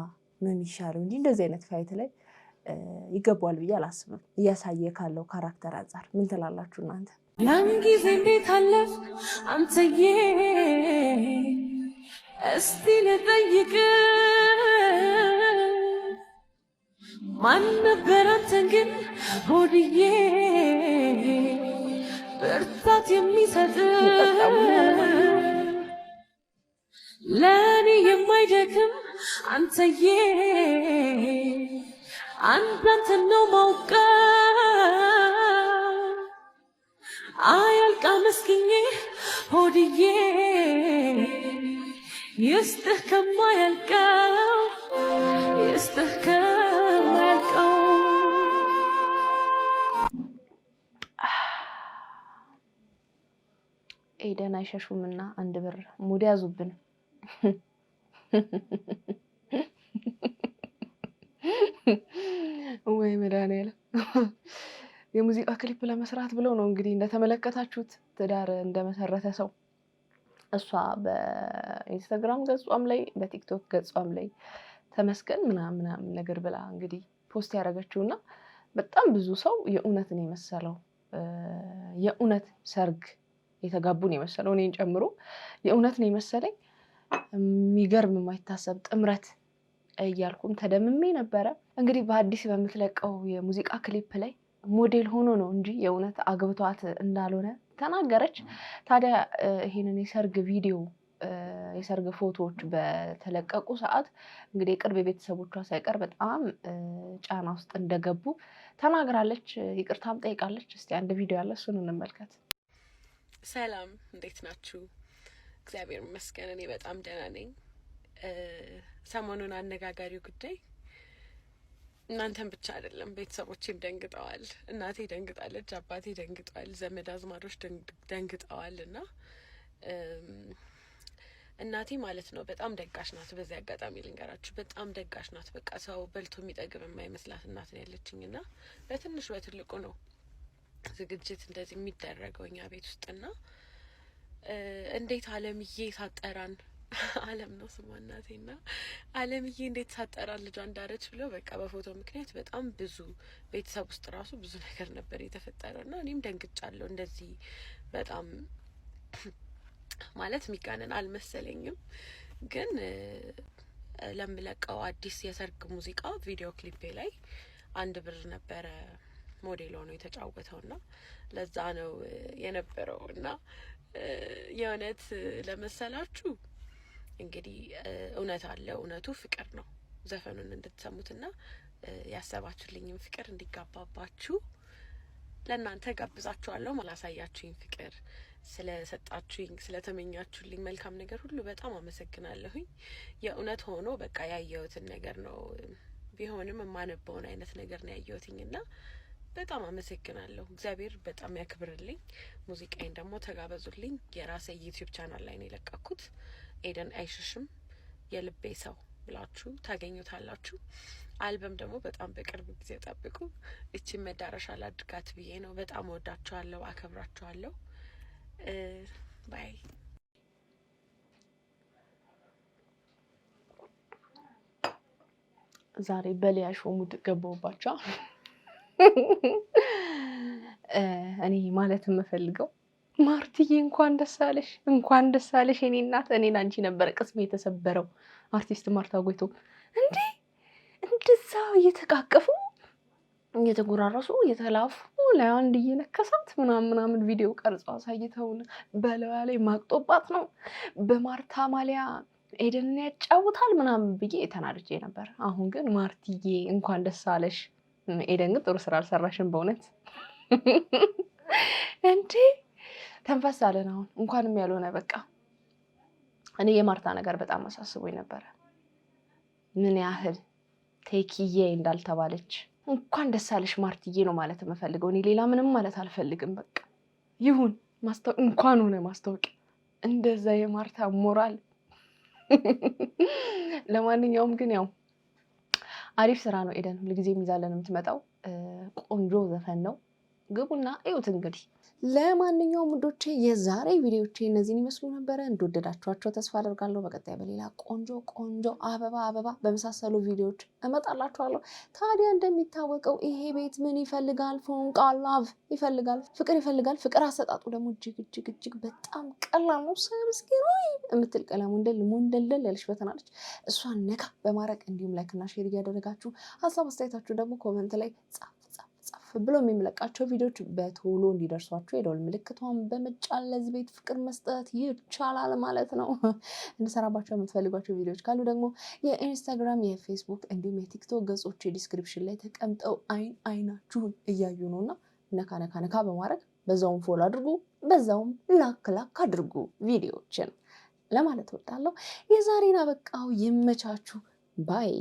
ነው የሚሻለው እንጂ እንደዚህ አይነት ፋይት ላይ ይገባዋል ብዬ አላስብም። እያሳየ ካለው ካራክተር አንጻር ምን ትላላችሁ እናንተ? ያን ጊዜ እንዴት አለፍ አንተዬ እስቲ ልጠይቅ ማን ነበር አንተን ግን ሆድዬ ብርታት የሚሰጥ ለእኔ የማይደክም አንተዬ አንተን ነው ማውቀው አያልቃ መስኪኜ ሆድዬ ይስጥህ ከማያልቀው ይስጥህ ከማያልቀው ኤደን አይሸሹምና አንድ ብር ሙድ ያዙብን። ወይ መድኃኒዓለም የሙዚቃ ክሊፕ ለመስራት ብለው ነው እንግዲህ እንደተመለከታችሁት ትዳር እንደመሰረተ ሰው እሷ በኢንስታግራም ገጿም ላይ በቲክቶክ ገጿም ላይ ተመስገን ምናምን ነገር ብላ እንግዲህ ፖስት ያደረገችውና በጣም ብዙ ሰው የእውነትን የመሰለው የእውነት ሰርግ የተጋቡን የመሰለው እኔን ጨምሮ የእውነትን የመሰለኝ የሚገርም የማይታሰብ ጥምረት እያልኩም ተደምሜ ነበረ። እንግዲህ በአዲስ በምትለቀው የሙዚቃ ክሊፕ ላይ ሞዴል ሆኖ ነው እንጂ የእውነት አግብቷት እንዳልሆነ ተናገረች። ታዲያ ይሄንን የሰርግ ቪዲዮ የሰርግ ፎቶዎች በተለቀቁ ሰዓት እንግዲህ የቅርብ ቤተሰቦቿ ሳይቀር በጣም ጫና ውስጥ እንደገቡ ተናግራለች። ይቅርታም ጠይቃለች። እስቲ አንድ ቪዲዮ ያለ እሱን እንመልከት። ሰላም፣ እንዴት ናችሁ? እግዚአብሔር ይመስገን እኔ በጣም ደህና ነኝ። ሰሞኑን አነጋጋሪው ጉዳይ እናንተን ብቻ አይደለም፣ ቤተሰቦቼም ደንግጠዋል። እናቴ ደንግጣለች፣ አባቴ ደንግጧል፣ ዘመድ አዝማዶች ደንግጠዋል። እና እናቴ ማለት ነው በጣም ደጋሽ ናት። በዚህ አጋጣሚ ልንገራችሁ፣ በጣም ደጋሽ ናት። በቃ ሰው በልቶ የሚጠግብ የማይመስላት እናት ነው ያለችኝ። እና በትንሽ በትልቁ ነው ዝግጅት እንደዚህ የሚደረገው እኛ ቤት ውስጥና እንዴት አለምዬ ሳጠራን አለም ነው ስሟ እናቴና አለምዬ እንዴት ሳጠራን ልጇ እንዳረች ብለው በቃ በፎቶ ምክንያት በጣም ብዙ ቤተሰብ ውስጥ ራሱ ብዙ ነገር ነበር የተፈጠረው እና እኔም ደንግጫለሁ። እንደዚህ በጣም ማለት የሚጋነን አልመሰለኝም። ግን ለምለቀው አዲስ የሰርግ ሙዚቃ ቪዲዮ ክሊፔ ላይ 1 ብር ነበረ ሞዴል ሆኖ የተጫወተውና ለዛ ነው የነበረው። እና የእውነት ለመሰላችሁ እንግዲህ እውነት አለ፣ እውነቱ ፍቅር ነው። ዘፈኑን እንድትሰሙትና ያሰባችሁልኝም ፍቅር እንዲጋባባችሁ ለእናንተ ጋብዛችኋለሁ። ማላሳያችሁኝ ፍቅር ስለሰጣችሁኝ፣ ስለተመኛችሁልኝ መልካም ነገር ሁሉ በጣም አመሰግናለሁኝ። የእውነት ሆኖ በቃ ያየሁትን ነገር ነው ቢሆንም የማነበውን አይነት ነገር ነው ያየሁትኝና በጣም አመሰግናለሁ። እግዚአብሔር በጣም ያክብርልኝ። ሙዚቃዬን ደግሞ ተጋበዙልኝ። የራሴ ዩቲዩብ ቻናል ላይ ነው የለቀኩት። ኤደን አይሽሽም የልቤ ሰው ብላችሁ ታገኙታላችሁ። አልበም ደግሞ በጣም በቅርብ ጊዜ ጠብቁ። እቺን መዳረሻ ላድርጋት ብዬ ነው። በጣም ወዳችኋለሁ፣ አከብራችኋለሁ። ባይ ዛሬ በሊያሾ ሙድ ገባሁባቸው። እኔ ማለት የምፈልገው ማርትዬ እንኳን ደስ አለሽ፣ እንኳን ደስ አለሽ የኔ እናት። እኔን አንቺ ነበር ቅስሜ የተሰበረው። አርቲስት ማርታ ጎይቶም እንዴ እንደዛ እየተቃቀፉ እየተጎራረሱ እየተላፉ ለአንድ እየነከሳት ምናምን ቪዲዮ ቀርጸው አሳይተውን በለዋ ላይ ማቅጦባት ነው በማርታ ማሊያ ኤደንን ያጫውታል ምናምን ብዬ ተናድጄ ነበር። አሁን ግን ማርትዬ እንኳን ደስ አለሽ። ኤደን ግን ጥሩ ስራ አልሰራሽም በእውነት እንዴ ተንፈስ አለን። አሁን እንኳንም ያልሆነ በቃ እኔ የማርታ ነገር በጣም አሳስቦኝ ነበረ፣ ምን ያህል ቴኪዬ እንዳልተባለች። እንኳን ደስ አለሽ ማርትዬ ነው ማለት የምፈልገው። እኔ ሌላ ምንም ማለት አልፈልግም። በቃ ይሁን እንኳን ሆነ ማስታወቂያ እንደዛ የማርታ ሞራል። ለማንኛውም ግን ያው አሪፍ ስራ ነው። ኤደን ሁልጊዜ የሚዛለን የምትመጣው ቆንጆ ዘፈን ነው። ግቡና እዩት እንግዲህ። ለማንኛውም ውዶቼ የዛሬ ቪዲዮቼ እነዚህን ይመስሉ ነበረ። እንደወደዳችኋቸው ተስፋ አደርጋለሁ። በቀጣይ በሌላ ቆንጆ አበባ በመሳሰሉ ቪዲዮዎች እመጣላችኋለሁ። ታዲያ እንደሚታወቀው ይሄ ቤት ምን ይፈልጋል? ፎንቃ ላቭ ይፈልጋል፣ ፍቅር ይፈልጋል። ፍቅር አሰጣጡ ደግሞ እጅግ በጣም ቀላል ነው። ሰብስክራይብ የምትል ቀለሙ ሞንደልደል ያለች በተናለች፣ እሷን ነካ በማድረግ እንዲሁም ላይክና ሼር እያደረጋችሁ ሀሳብ አስተያየታችሁ ደግሞ ኮመንት ላይ ጻፍ ብሎ የሚመለቃቸው ቪዲዮዎች በቶሎ እንዲደርሷቸው የደወል ምልክቷን በመጫን ለዚህ ቤት ፍቅር መስጠት ይቻላል ማለት ነው። እንድሰራባቸው የምትፈልጓቸው ቪዲዮዎች ካሉ ደግሞ የኢንስታግራም፣ የፌስቡክ እንዲሁም የቲክቶክ ገጾች ዲስክሪፕሽን ላይ ተቀምጠው አይናችሁን እያዩ ነውና ነካ በማድረግ በዛውም ፎሎ አድርጉ፣ በዛውም ላክ አድርጉ ቪዲዮዎችን ለማለት እወዳለሁ። የዛሬን አበቃው። ይመቻችሁ ባይ